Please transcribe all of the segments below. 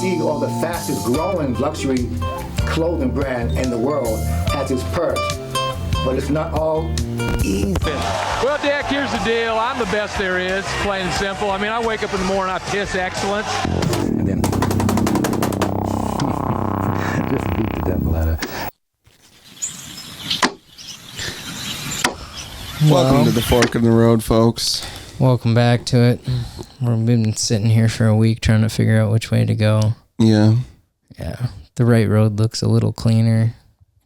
Eagle, the fastest growing luxury clothing brand in the world, has its perks, but it's not all easy. Well, Dick, here's the deal. I'm the best there is, plain and simple. I mean, I wake up in the morning, I piss excellence. And then just beat the devil out of. Welcome to the fork in the road, folks. Welcome back to it. We've been sitting here for a week trying to figure out which way to go. Yeah. Yeah. The right road looks a little cleaner,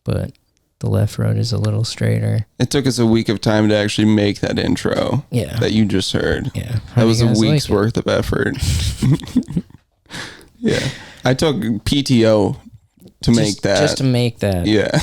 but the left road is a little straighter. It took us a week of time to actually make that intro. Yeah. That you just heard. Yeah. That was a week's worth of effort. Yeah. I took PTO to make that. Just to make that. Yeah.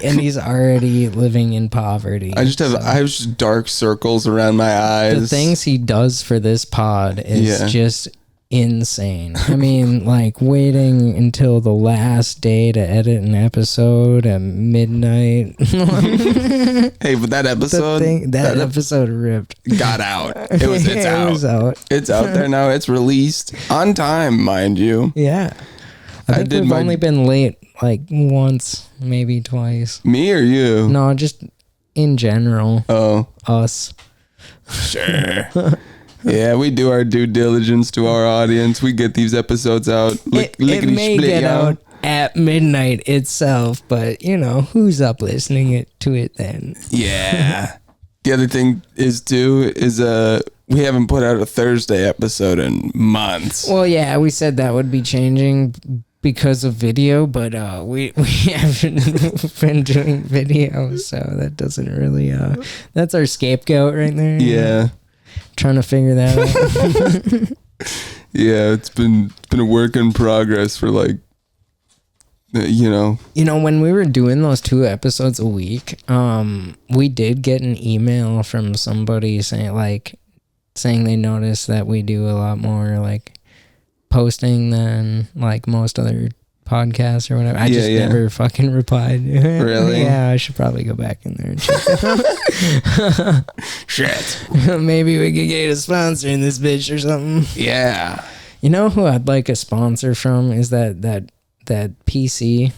And he's already living in poverty. I have just dark circles around my eyes. The things he does for this pod is just insane. I mean, like waiting until the last day to edit an episode at midnight. Hey, but that episode, that episode ripped. Got out. It's out. It was out. It's out there now. It's released on time, mind you. Yeah. I think we've only been late like once, maybe twice. Me or you? No, just in general. Oh. Us. Sure. Yeah, we do our due diligence to our audience. We get these episodes out. It may get out at midnight itself, but you know, who's up listening to it then? Yeah. The other thing is we haven't put out a Thursday episode in months. Well, yeah, we said that would be changing because of video, but we haven't been doing video, so that doesn't really that's our scapegoat right there. Yeah. Trying to figure that out. Yeah, it's been a work in progress for like when we were doing those 2 episodes a week, we did get an email from somebody saying they noticed that we do a lot more like posting than like most other podcasts or whatever. I just never fucking replied. Really? Yeah, I should probably go back in there and check it out. Shit. Maybe we could get a sponsor in this bitch or something. Yeah. You know who I'd like a sponsor from is that PC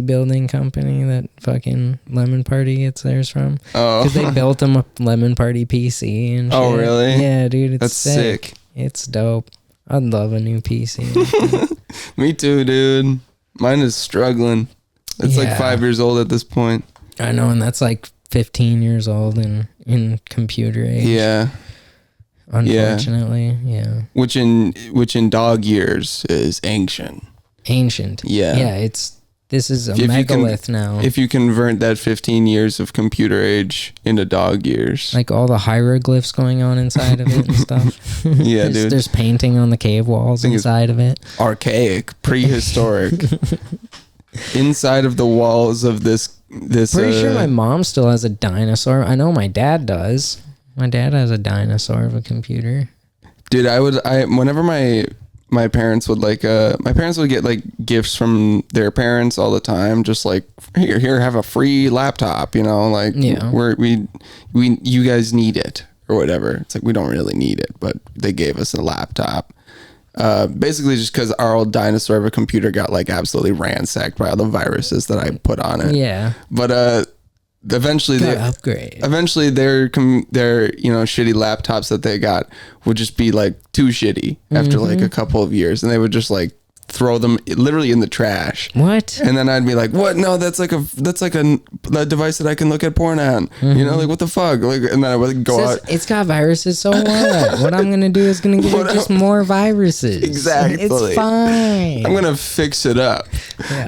building company that fucking Lemon Party gets theirs from. Oh. Because they built them a Lemon Party PC and shit. Oh, really? Yeah, dude, it's That's sick. It's dope. I'd love a new PC. Me too, dude. Mine is struggling. It's like 5 years old at this point. I know, and that's like 15 years old in computer age. Yeah. Unfortunately, yeah. Which in dog years is ancient. Ancient. Yeah. Yeah, this is a megalith now. If you convert that 15 years of computer age into dog years. Like all the hieroglyphs going on inside of it and stuff. Yeah, dude. There's painting on the cave walls inside of it. Archaic, prehistoric. Inside of the walls of this. Pretty sure my mom still has a dinosaur. I know my dad does. My dad has a dinosaur of a computer. Dude, whenever my parents would get like gifts from their parents all the time, just like here have a free laptop, like you guys need it or whatever. It's like we don't really need it, but they gave us a laptop. Basically just because our old dinosaur of a computer got like absolutely ransacked by all the viruses that I put on it. Yeah. But eventually their shitty laptops that they got would just be like too shitty after like a couple of years, and they would just like throw them literally in the trash. What? And then I'd be like, what? No, that's like a device that I can look at porn on. Like what the fuck? Like, and then I would go out. It's got viruses, so what? What I'm gonna do is gonna give it just more viruses. Exactly. It's fine. I'm gonna fix it up.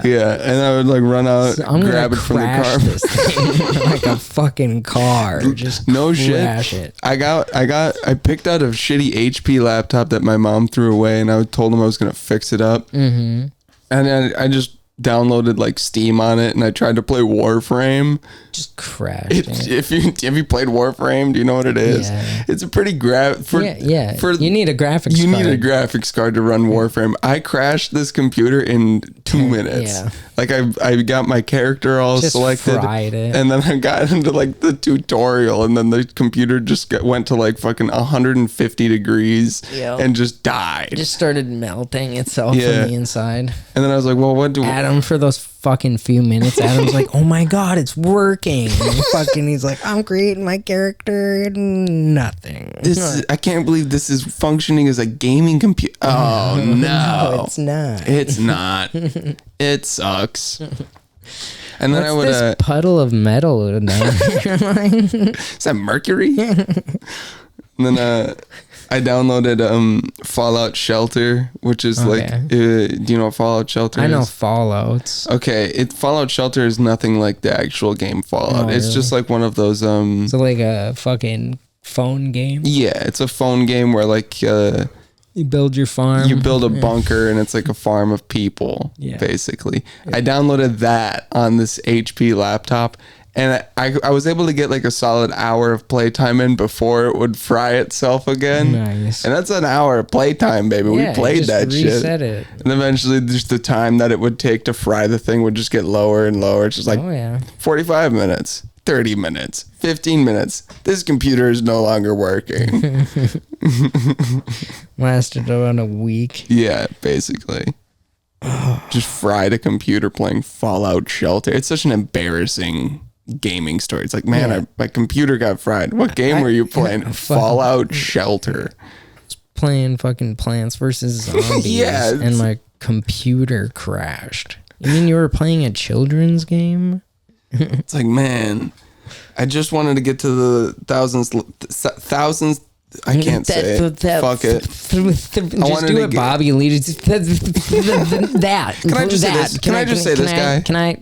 Yeah. And I would like run out, grab it from the car. This thing like a fucking car. Just no crash shit. It. I picked out a shitty HP laptop that my mom threw away, and I told him I was gonna fix it up. Mm-hmm. And then I just downloaded like Steam on it, and I tried to play Warframe. Just crashed. If you played Warframe, do you know what it is? Yeah. It's a pretty you need a graphics card. You need a graphics card to run Warframe. I crashed this computer in 2 minutes. Yeah. Like I got my character all just selected, fried it. And then I got into like the tutorial, and then the computer just went to like fucking 150 degrees and just died. Just started melting itself from the inside. And then I was like, well, what do Adam, for those fucking few minutes, Adam's like, oh my god, it's working. And he's like, I'm creating my character and nothing. I can't believe this is functioning as a gaming computer. Oh no. No, it's not. It's not. It sucks. And then What's this puddle of metal down here? Is that mercury? And then I downloaded Fallout Shelter, which is like, do you know what Fallout Shelter is? I know Fallouts. Okay, Fallout Shelter is nothing like the actual game Fallout. It's just like one of those. So like a fucking phone game? Yeah, it's a phone game where like you build your farm. You build a bunker, and it's like a farm of people, basically. Yeah. I downloaded that on this HP laptop. And I was able to get like a solid hour of playtime in before it would fry itself again. Nice. And that's an hour of playtime, baby. We played that shit. Reset it. And eventually just the time that it would take to fry the thing would just get lower and lower. It's just like 45 minutes, 30 minutes, 15 minutes. This computer is no longer working. Lasted around a week. Yeah, basically. Just fried a computer playing Fallout Shelter. It's such an embarrassing gaming story. It's like, man, my computer got fried. What game were you playing? Fallout Shelter. Playing fucking Plants vs. Zombies. And my computer crashed. You mean you were playing a children's game? It's like, man, I just wanted to get to the thousands. I can't say it. Fuck it. Just do it, Bobby. Lead it. That. Can I just say this? Can I just say this guy? Can I?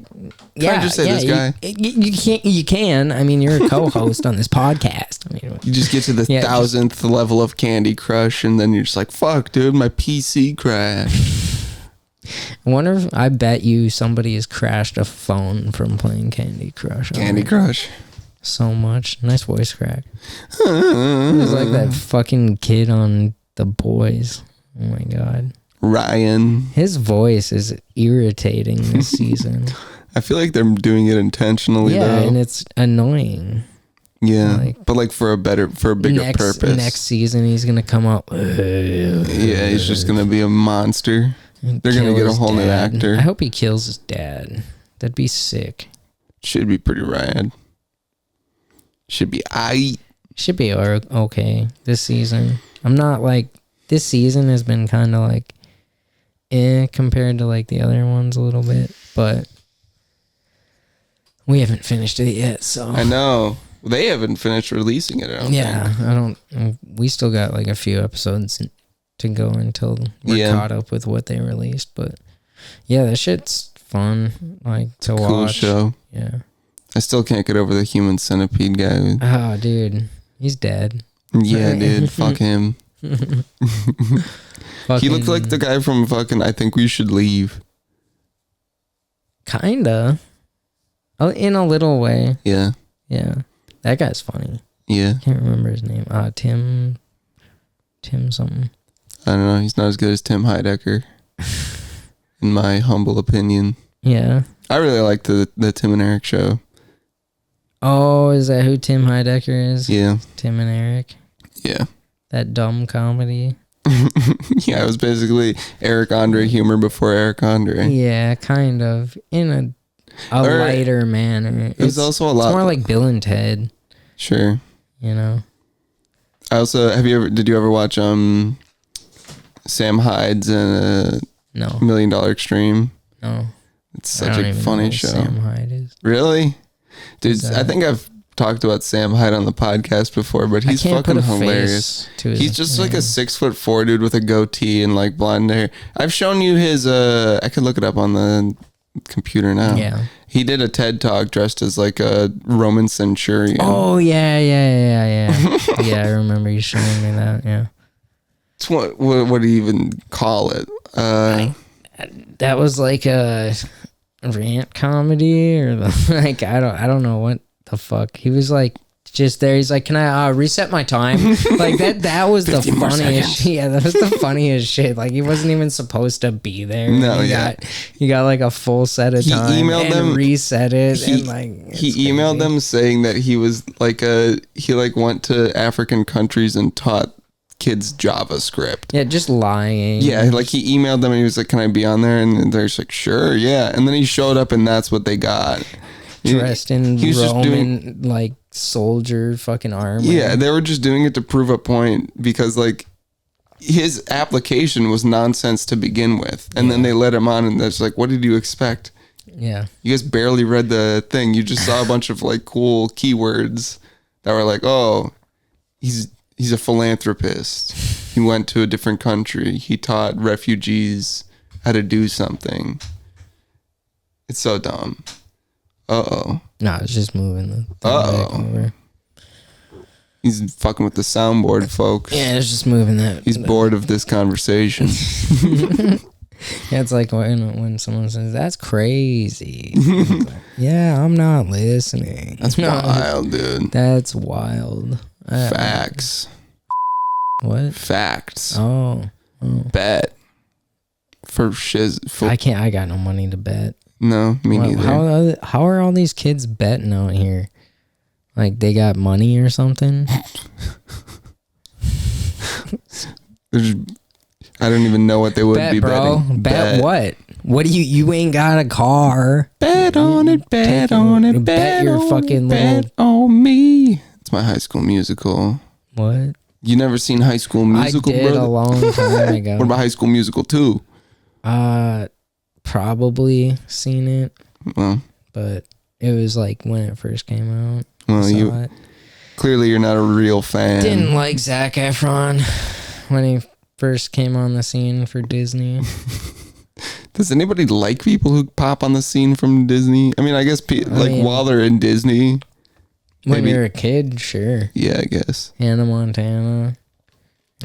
Can I just say this guy? You can't. You can. I mean, you're a co-host on this podcast. I mean, you just get to the 1000th level of Candy Crush, and then you're just like, "Fuck, dude, my PC crashed." I wonder if I bet you somebody has crashed a phone from playing Candy Crush. Candy Crush. So much. Nice voice crack. It was like that fucking kid on The Boys. Oh my god. Ryan. His voice is irritating this season. I feel like they're doing it intentionally though. Yeah, and it's annoying. Yeah, but like for a bigger purpose. Next season he's gonna come up. Yeah, he's just gonna be a monster. They're gonna get a whole new actor. I hope he kills his dad. That'd be sick. Should be pretty rad. Should be okay this season. I'm not like, this season has been kind of like compared to like the other ones a little bit, but we haven't finished it yet, so I know they haven't finished releasing it. We still got like a few episodes to go until we're caught up with what they released, but yeah, that shit's fun, like to watch. Cool show. Yeah. I still can't get over the human centipede guy. Oh, dude. He's dead. Yeah, dude. Fuck him. He looked like the guy from fucking I Think We Should Leave. Kinda. Oh, in a little way. Yeah. Yeah. That guy's funny. Yeah. Can't remember his name. Tim something. I don't know. He's not as good as Tim Heidecker. In my humble opinion. Yeah. I really like the Tim and Eric show. Oh, is that who Tim Heidecker is? Yeah. Tim and Eric? Yeah. That dumb comedy? Yeah, it was basically Eric Andre humor before Eric Andre. Yeah, kind of. In a lighter manner. It was also a lot. It's more like Bill and Ted. Sure. You know? I also, did you ever watch Sam Hyde's No. $1 Million Extreme? No. It's such a funny show. Sam Hyde is. Really? Dude, I think I've talked about Sam Hyde on the podcast before, but he's fucking hilarious. He's just like a 6'4" dude with a goatee and like blonde hair. I've shown you his I could look it up on the computer now. Yeah. He did a TED talk dressed as like a Roman centurion. Oh yeah. Yeah, I remember you showing me that, yeah. It's what do you even call it? that was like a rant comedy or like I don't know what the fuck. He was like just there. He's like, can I reset my time? Like that was the funniest shit. Yeah, that was the funniest shit. Like he wasn't even supposed to be there. No, he got like a full set of time. He emailed them, reset it, and like he emailed them saying that he was like he went to African countries and taught kids JavaScript. Yeah, just lying. Yeah, like he emailed them and he was like, can I be on there? And they're just like, sure, yeah. And then he showed up and that's what they got. Dressed in Roman like soldier fucking armor. Yeah, they were just doing it to prove a point because like his application was nonsense to begin with. And then they let him on and that's like, what did you expect? Yeah. You guys barely read the thing. You just saw a bunch of like cool keywords that were like, oh, he's a philanthropist. He went to a different country. He taught refugees how to do something. It's so dumb. Uh-oh. No, it's just moving the thing back over. He's fucking with the soundboard, folks. Yeah, it's just moving that. He's bored of this conversation. Yeah, it's like when someone says, that's crazy. Like, yeah, I'm not listening. That's wild, dude. That's wild. Facts. What? Facts. Oh. Bet. For shiz. I got no money to bet. No, me neither. How are all these kids betting out here? Like they got money or something? I don't even know what they would be betting. Bet what? What do you ain't got a car. Bet on it, bet on it, bet your fucking bet on me. It's my High School Musical. What? You never seen High School Musical, I did brother? A long time ago. What about High School Musical 2? Probably seen it. Well, but it was like when it first came out. Well, clearly you're not a real fan. Didn't like Zac Efron when he first came on the scene for Disney. Does anybody like people who pop on the scene from Disney? I mean, I guess while they're in Disney. When you're a kid, sure. Yeah, I guess. Hannah Montana.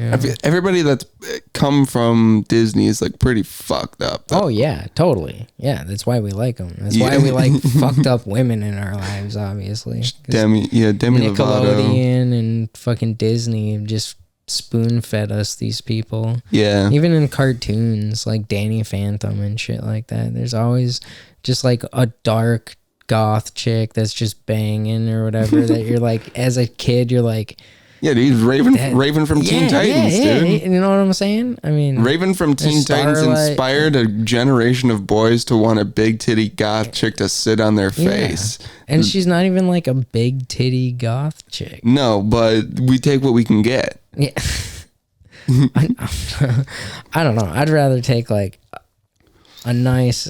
Yeah. Everybody that's come from Disney is like pretty fucked up. Oh yeah, totally. Yeah, that's why we like them. That's why we like fucked up women in our lives, obviously. Demi Nickelodeon Lovato and fucking Disney have just spoon fed us these people. Yeah. Even in cartoons like Danny Phantom and shit like that, there's always just like a dark goth chick that's just banging or whatever that you're like, as a kid, you're like, yeah, dude, Raven from Teen Titans, dude. You know what I'm saying? I mean, Raven from Teen Titans inspired a generation of boys to want a big titty goth chick to sit on their face. And she's not even like a big titty goth chick. No, but we take what we can get. Yeah. I don't know. I'd rather take like a nice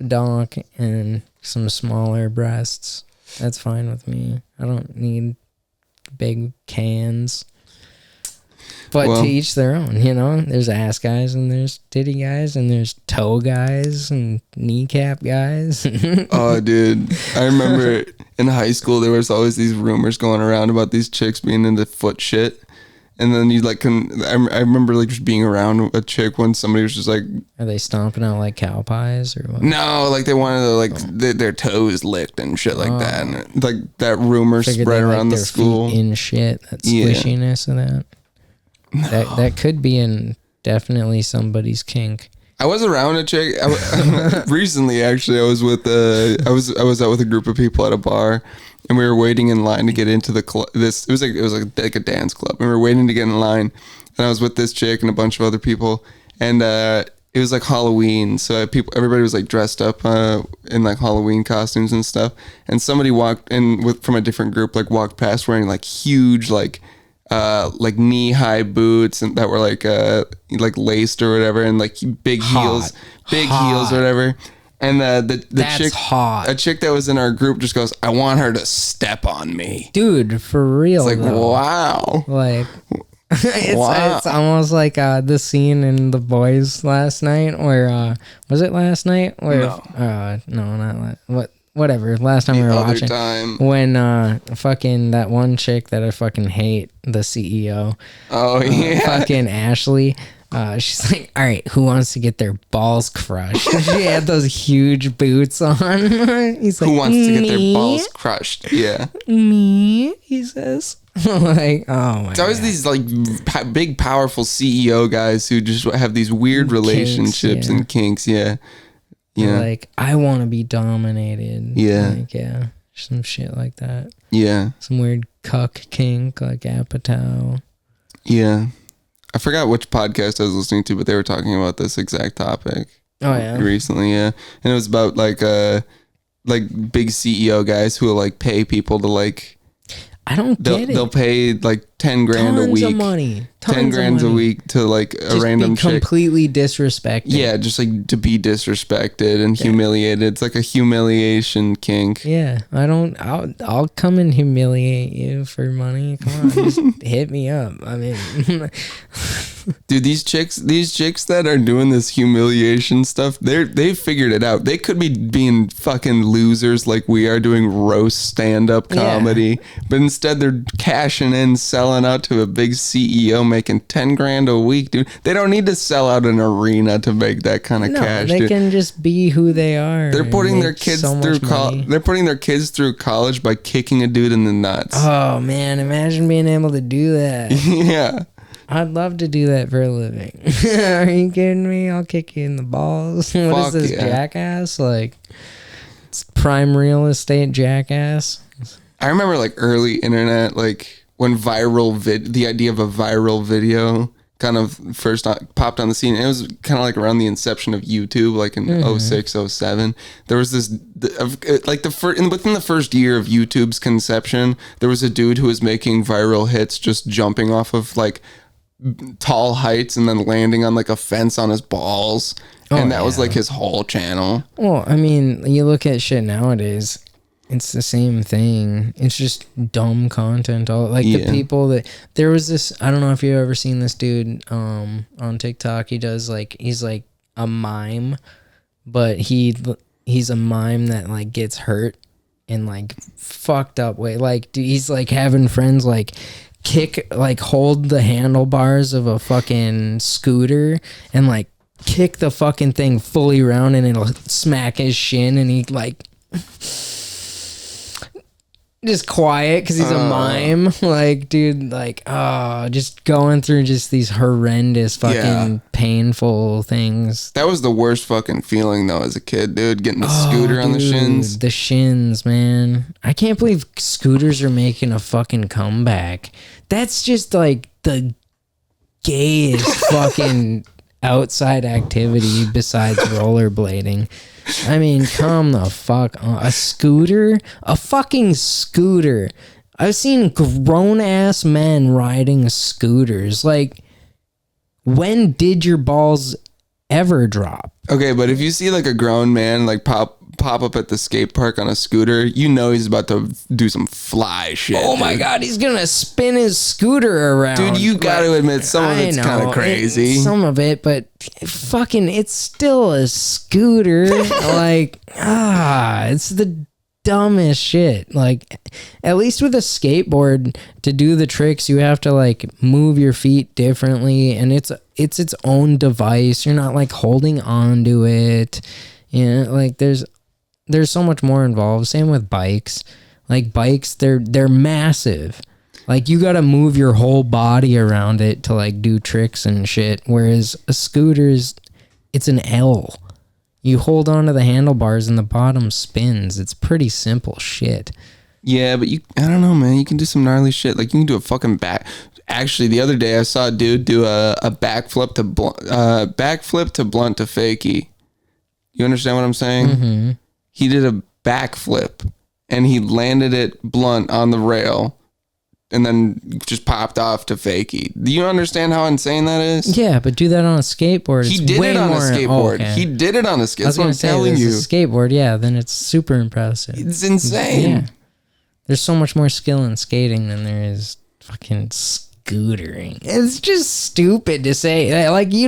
donk and some smaller breasts. That's fine with me. I don't need big cans. But to each their own, you know? There's ass guys and there's titty guys and there's toe guys and kneecap guys. Oh, dude. I remember in high school there was always these rumors going around about these chicks being into foot shit. And then you like I remember like just being around a chick when somebody was just like, are they stomping out like cow pies or what? No, like they wanted to like their toes licked and shit like that, and like that rumor spread around the school in shit. That squishiness of that. No. That could be definitely somebody's kink. I was around a chick recently. Actually, I was with I was out with a group of people at a bar. And we were waiting in line to get into the club. It was like a dance club. And we were waiting to get in line. And I was with this chick and a bunch of other people. And it was like Halloween. So everybody was like dressed up in like Halloween costumes and stuff. And somebody walked in from a different group, like walked past wearing like huge like knee-high boots and that were like laced or whatever, and like big heels or whatever. And the chick, hot. A chick that was in our group just goes, I want her to step on me. Dude, for real. It's like, though. Wow. Like, it's almost like the scene in The Boys last night where, was it last night? Where, no, not last, whatever. Last time we were watching. When fucking that one chick that I fucking hate, the CEO. Oh, yeah. Fucking Ashley. She's like, all right, who wants to get their balls crushed? She had those huge boots on. He's like, who wants to get their "Me? balls crushed? Yeah. Me," he says. Like, oh my It's always God. these like big, powerful CEO guys who just have these weird relationships yeah. and kinks. Yeah. They're like, I want to be dominated. Yeah. Like, yeah. Some shit like that. Yeah. Some weird cuck kink, like Apatow. Yeah. I forgot which podcast I was listening to, but they were talking about this exact topic. Oh, yeah. Recently, yeah. And it was about like big CEO guys who will like pay people to like I don't get it. they'll pay like 10 grand a week. Tons of money. 10 grand a week to like a Just random be chick. completely disrespected. Yeah, just like to be disrespected and humiliated. It's like a humiliation kink. Yeah, I'll come and humiliate you for money. Come on, just hit me up. I mean, Dude, these chicks that are doing this humiliation stuff, they've figured it out. They could be being fucking losers like we are doing roast stand-up comedy, but instead they're cashing in, selling out to a big CEO making 10 grand a week, dude. They don't need to sell out an arena to make that kind of cash, they dude. can just be who they are. They're putting and their make kids so through much money. They're putting their kids through college by kicking a dude in the nuts. Oh man, imagine being able to do that. Yeah. I'd love to do that for a living. Are you kidding me? I'll kick you in the balls. What Fuck is this, yeah. Jackass? Like, it's prime real estate Jackass. I remember like early internet, like when the idea of a viral video kind of first popped on the scene. It was kind of like around the inception of YouTube, like in 06, 07. There was this, like within the first year of YouTube's conception, there was a dude who was making viral hits just jumping off of like tall heights and then landing on like a fence on his balls. And that was like his whole channel. Well, I mean, you look at shit nowadays, it's the same thing. It's just dumb content. The people that there was this. I don't know if you've ever seen this dude on TikTok. He's like a mime, but he's a mime that like gets hurt in like fucked up way. Like dude, he's like having friends like hold the handlebars of a fucking scooter and like kick the fucking thing fully around and it'll smack his shin and he like just quiet because he's a mime. Like, dude, like, just going through just these horrendous fucking painful things. That was the worst fucking feeling though as a kid, dude, getting a scooter on the shins. The shins, man. I can't believe scooters are making a fucking comeback. That's just like the gayest fucking outside activity besides rollerblading. I mean, come the fuck on. A scooter? A fucking scooter. I've seen grown-ass men riding scooters. Like, when did your balls ever drop? Okay, but if you see like a grown man like pop up at the skate park on a scooter, you know he's about to do some fly shit. Oh my god, he's gonna spin his scooter around. Dude, you gotta admit some of it's kind of crazy. Some of it, but fucking, it's still a scooter. Like, it's the dumbest shit. Like, at least with a skateboard, to do the tricks, you have to like move your feet differently, and it's its own device. You're not like holding onto it. You know, like there's so much more involved. Same with bikes. Like bikes, they're massive. Like you gotta move your whole body around it to like do tricks and shit. Whereas a scooter's, it's an L. You hold onto the handlebars and the bottom spins. It's pretty simple shit. Yeah, but I don't know, man. You can do some gnarly shit. Like you can do a fucking back. Actually, the other day I saw a dude do a backflip to blunt to fakie. You understand what I'm saying? Mm-hmm. He did a backflip and he landed it blunt on the rail and then just popped off to fakie. Do you understand how insane that is? Yeah, but do that on a skateboard. He did it on a skateboard. He did it on a skateboard. That's what I'm telling you. A skateboard, yeah, then it's super impressive. It's insane. Yeah. There's so much more skill in skating than there is fucking scootering. It's just stupid to say. Like you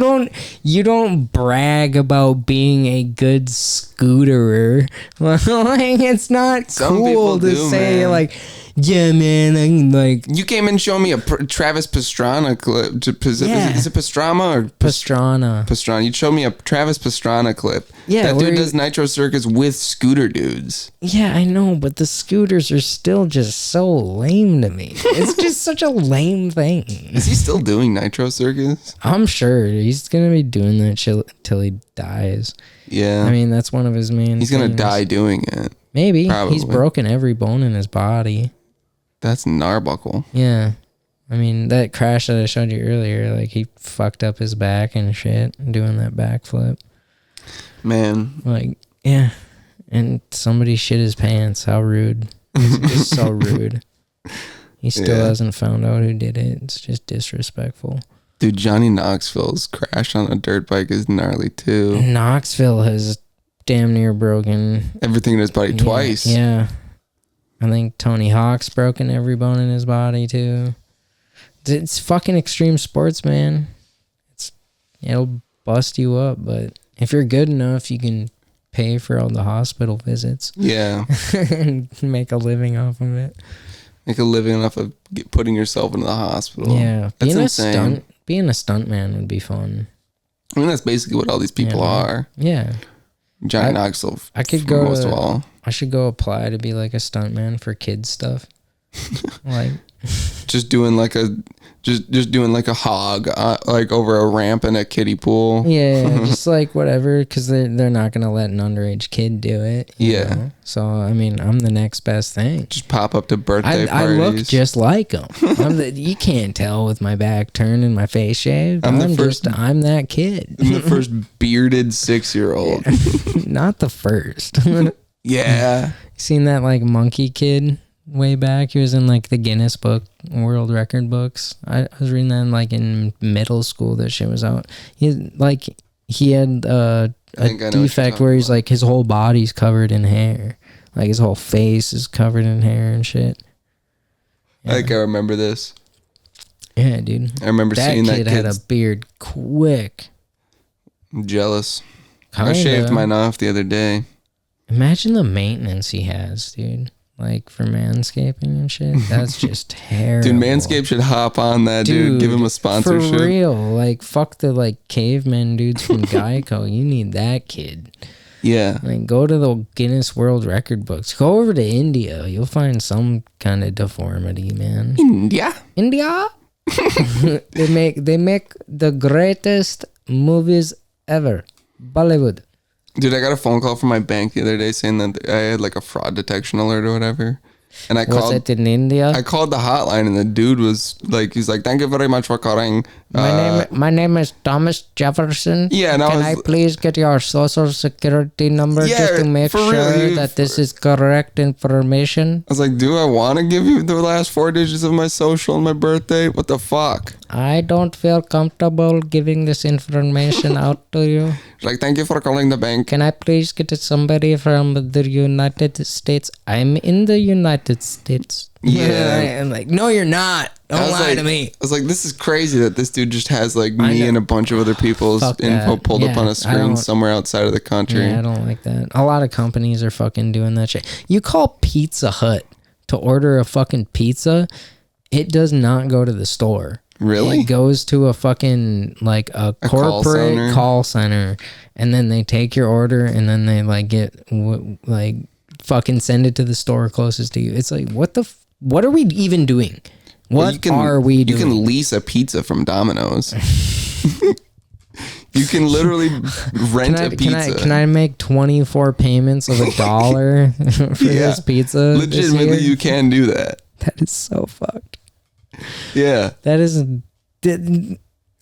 don't brag about being a good scooterer. Like it's not Some cool to do, say, man. like, yeah, man, I'm like You came and showed me a Travis Pastrana clip. Is it Pastrama or Pastrana? You showed me a Travis Pastrana clip. Yeah, that dude does Nitro Circus with scooter dudes. Yeah, I know, but the scooters are still just so lame to me. It's just such a lame thing. Is he still doing Nitro Circus? I'm sure he's gonna be doing that shit till he dies. Yeah, I mean that's one of his main. He's gonna die doing it. Maybe. Probably. He's broken every bone in his body. That's Narbuckle. Yeah. I mean, that crash that I showed you earlier, like, he fucked up his back and shit doing that backflip. Man. Like, yeah. And somebody shit his pants. How rude. It's just so rude. He still hasn't found out who did it. It's just disrespectful. Dude, Johnny Knoxville's crash on a dirt bike is gnarly, too. Knoxville has damn near broken everything in his body twice. Yeah. I think Tony Hawk's broken every bone in his body too. It's fucking extreme sports, man. It'll bust you up, but if you're good enough, you can pay for all the hospital visits. Yeah. And make a living off of it. Make a living off of putting yourself into the hospital. Yeah. That's insane. Being a stuntman would be fun. I mean, that's basically what all these people are. Yeah. Johnny Knoxville. I could go most of all. I should go apply to be like a stuntman for kids stuff. Like just doing like a hog like over a ramp in a kiddie pool. Yeah, just like whatever, because they're not gonna let an underage kid do it. You know? So I mean, I'm the next best thing. Just pop up to birthday parties. I look just like them. You can't tell with my back turned and my face shaved. I'm that kid. I'm the first bearded 6-year-old. Yeah. Not the first. Yeah. You seen that like monkey kid way back? He was in like the Guinness Book World Record books. I was reading that in middle school. That shit was out. He had a defect where he's like his whole body's covered in hair. Like his whole face is covered in hair and shit. Yeah. I think I remember this. Yeah, dude. I remember seeing that kid had a beard quick. I'm jealous. I shaved mine off the other day. Imagine the maintenance he has, dude. Like for manscaping and shit. That's just terrible. Dude, Manscaped should hop on that, dude. Give him a sponsorship. For real. Like fuck the like cavemen dudes from Geico. You need that kid. Yeah. Like go to the Guinness World Record books. Go over to India. You'll find some kind of deformity, man. India? They make the greatest movies ever. Bollywood. Dude, I got a phone call from my bank the other day saying that I had like a fraud detection alert or whatever. And Was it in India? I called the hotline and the dude was like, he's like, thank you very much for calling. My name is Thomas Jefferson. Yeah, and Can I please get your social security number just to make sure that this is correct information? I was like, do I want to give you the last 4 digits of my social and my birthday? What the fuck? I don't feel comfortable giving this information out to you. Like, thank you for calling the bank. Can I please get somebody from the United States? I'm in the United States. Yeah. I'm like, no, you're not. Don't lie to me. I was like, this is crazy that this dude just has like me and a bunch of other people's info pulled up on a screen somewhere outside of the country. Yeah, I don't like that. A lot of companies are fucking doing that shit. You call Pizza Hut to order a fucking pizza, it does not go to the store. Really? It goes to a fucking like a corporate call center, and then they take your order, and then they like fucking send it to the store closest to you. It's like, what are we even doing? What are we doing? You can lease a pizza from Domino's. You can literally rent a pizza. Can I make 24 payments of $1 for this pizza? Legitimately, you can do that. That is so fucked. Yeah.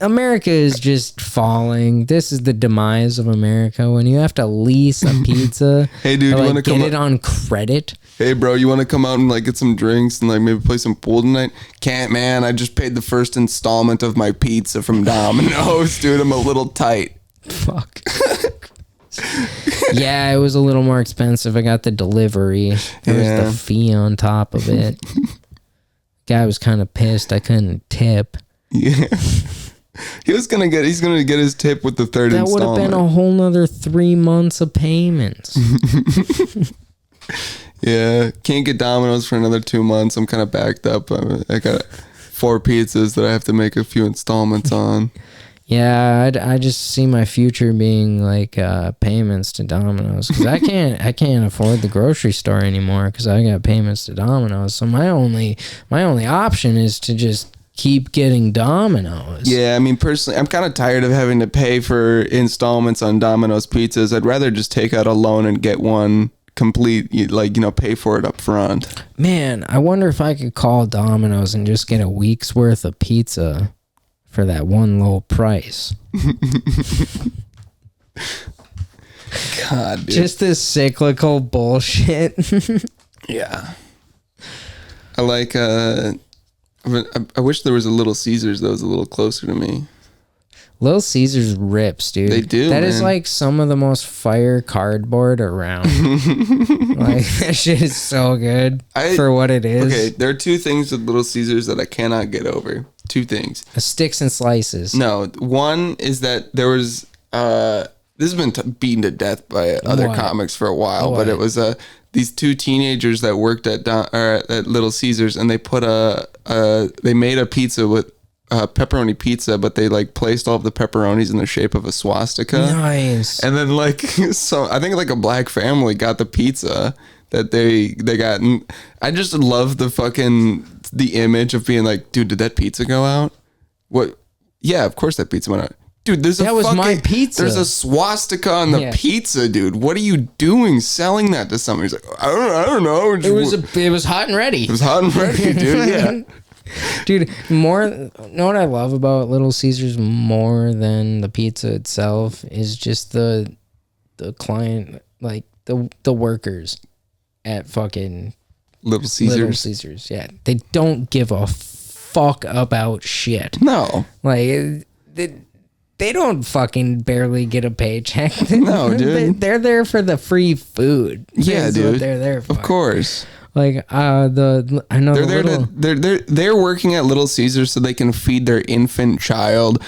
America is just falling. This is the demise of America when you have to lease a pizza. Hey, dude, you want to get it on credit? Hey, bro, you want to come out and like get some drinks and like maybe play some pool tonight? Can't, man. I just paid the first installment of my pizza from Domino's, dude. I'm a little tight. Fuck. Yeah, it was a little more expensive. I got the delivery. There was the fee on top of it. Guy was kind of pissed I couldn't tip. Yeah. He's gonna get his tip with the third installment. That would have been a whole nother 3 months of payments. Yeah, can't get Domino's for another 2 months. I'm kind of backed up. I got 4 pizzas that I have to make a few installments on. Yeah, I just see my future being like payments to Domino's, because I can't afford the grocery store anymore because I got payments to Domino's. So my only option is to just keep getting Domino's. Yeah, I mean, personally, I'm kind of tired of having to pay for installments on Domino's pizzas. I'd rather just take out a loan and get one complete, like, pay for it up front. Man, I wonder if I could call Domino's and just get a week's worth of pizza for that one low price. God, dude. Just this cyclical bullshit. Yeah. I like, I wish there was a Little Caesars that was a little closer to me. Little Caesars rips, dude. They do, That is man. like some of the most fire cardboard around. Like, that shit is so good for what it is. Okay, there are 2 things with Little Caesars that I cannot get over. 2 things. Sticks and slices. No, one is that there was, this has been beaten to death by other What? comics for a while, but it What? was these 2 teenagers that worked at Little Caesars, and they put they made a pizza with pepperoni pizza, but they like placed all of the pepperonis in the shape of a swastika. Nice. And then like, so I think like a black family got the pizza that they got. And I just love the image of being like, dude, did that pizza go out? What? Yeah, of course that pizza went out. Dude, That was my pizza. There's a swastika on the pizza, dude. What are you doing selling that to someone? He's like, I don't know. It was hot and ready. It was hot and ready, dude. Yeah. Dude, you know what I love about Little Caesars more than the pizza itself is just the client, like the workers at fucking Little Caesars. Little Caesars. Yeah, they don't give a fuck about shit. No. Like they don't fucking barely get a paycheck. No, dude. They're there for the free food. Yeah, That's dude. what they're there for. Of course. Like I know They're there they're working at Little Caesars so they can feed their infant child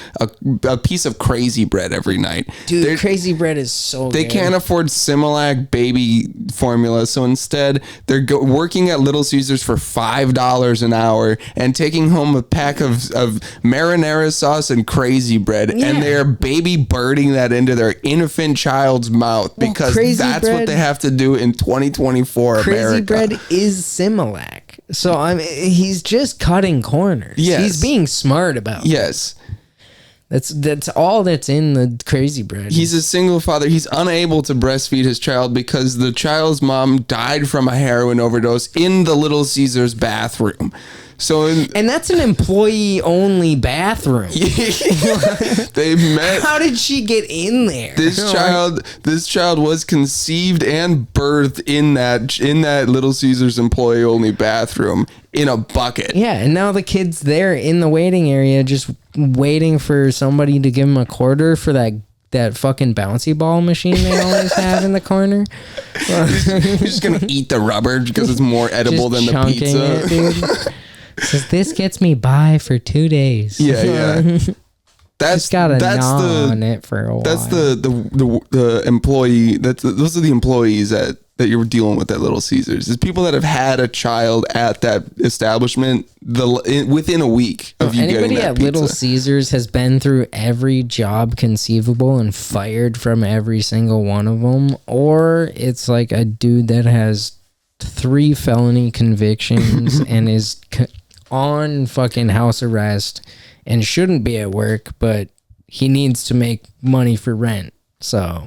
a piece of crazy bread every night. dude, crazy bread is so They good. can't afford Similac baby formula, so instead they're working at Little Caesars for $5 an hour and taking home a pack of marinara sauce and crazy bread, and they're baby birding that into their infant child's mouth because Crazy that's what Bread- they have to do in 2024 Crazy America. bread is Similac. So he's just cutting corners. Yes. He's being smart about it. Yes. That's all that's in the crazy bread. He's a single father. He's unable to breastfeed his child because the child's mom died from a heroin overdose in the Little Caesars bathroom. So and that's an employee-only bathroom. they met. How did she get in there? This child was conceived and birthed in that Little Caesars employee-only bathroom in a bucket. Yeah, and now the kid's there in the waiting area just waiting for somebody to give him a quarter for that fucking bouncy ball machine they always have in the corner. He's just gonna eat the rubber because it's more edible than the chunking pizza. it, dude. Says this gets me by for 2 days. Yeah. That's gnaw on it for a while. That's the employee. Those are the employees that you're dealing with at Little Caesars. It's people that have had a child at that establishment within a week of you getting Anybody that at pizza. Little Caesars has been through every job conceivable and fired from every single one of them, or it's like a dude that has 3 felony convictions and is on fucking house arrest and shouldn't be at work, but he needs to make money for rent. So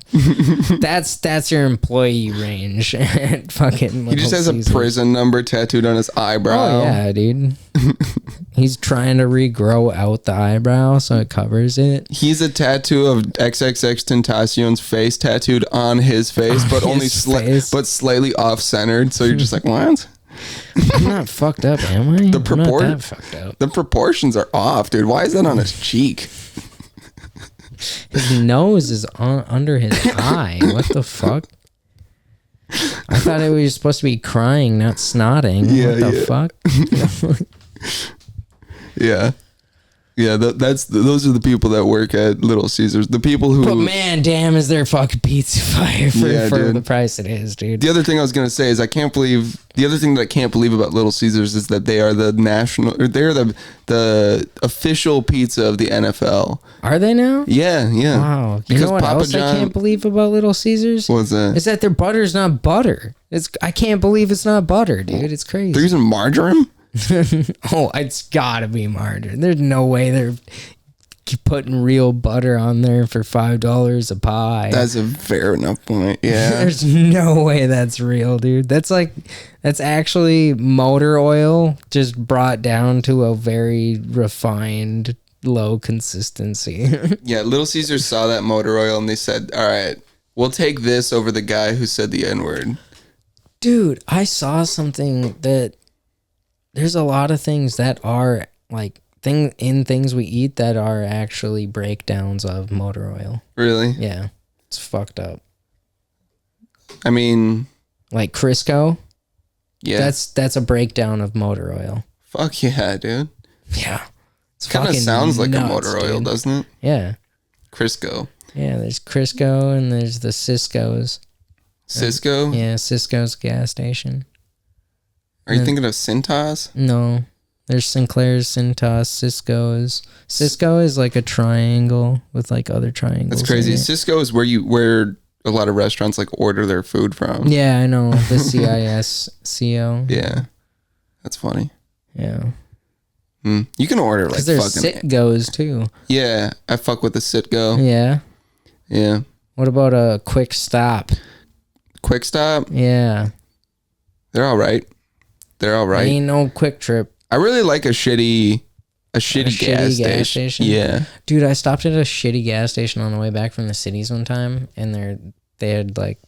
that's your employee range at fucking Little He just has Caesars. a prison number tattooed on his eyebrow. Oh yeah, dude. He's trying to regrow out the eyebrow so it covers it. He's a tattoo of XXX Tentacion's face tattooed on his face, but only slightly off-centered. So you're just like, what? I'm not fucked up, am I? I'm not that fucked up. The proportions are off, dude. Why is that on his cheek? His nose is under his eye. What the fuck? I thought it was supposed to be crying, not snotting. Yeah, what the fuck? Yeah. Yeah, those are the people that work at Little Caesars. The people who. But man, damn, is their fucking pizza fire for the price it is, dude. The other thing I was gonna say is the other thing that I can't believe about Little Caesars is that they are they're the official pizza of the NFL. Are they now? Yeah. Wow. You know what Papa else John, I can't believe about Little Caesars? What's that? Is that their butter's not butter. I can't believe it's not butter, dude. It's crazy. They're using margarine? Oh, it's gotta be margarine. There's no way they're putting real butter on there for $5 a pie. That's a fair enough point. Yeah. There's no way that's real, dude. That's actually motor oil just brought down to a very refined low consistency. Yeah, Little Caesars saw that motor oil and they said, all right, we'll take this over the guy who said the N-word. Dude, I saw something that there's a lot of things that are like things we eat that are actually breakdowns of motor oil. Really? Yeah. It's fucked up. I mean, like Crisco. yeah. That's a breakdown of motor oil. Fuck yeah, dude. Yeah. It's Kind of sounds like a motor oil, dude. doesn't it? Yeah. Crisco. Yeah, there's Crisco and there's the Cisco's. Cisco? Yeah, Cisco's gas station. Are you thinking of Cintas? No. There's Sinclair's, Cintas, Cisco's. Cisco is like a triangle with like other triangles. That's crazy. Cisco is where a lot of restaurants like order their food from. Yeah, I know. The CISCO. Yeah. That's funny. Yeah. You can order like there's fucking... Citgos too. Yeah, I fuck with the Citgo. Yeah. Yeah. What about a Quick Stop? Quick Stop? Yeah. They're all right. Ain't no Quick Trip. I really like a shitty gas station. Yeah. Dude, I stopped at a shitty gas station on the way back from the cities one time, and they had like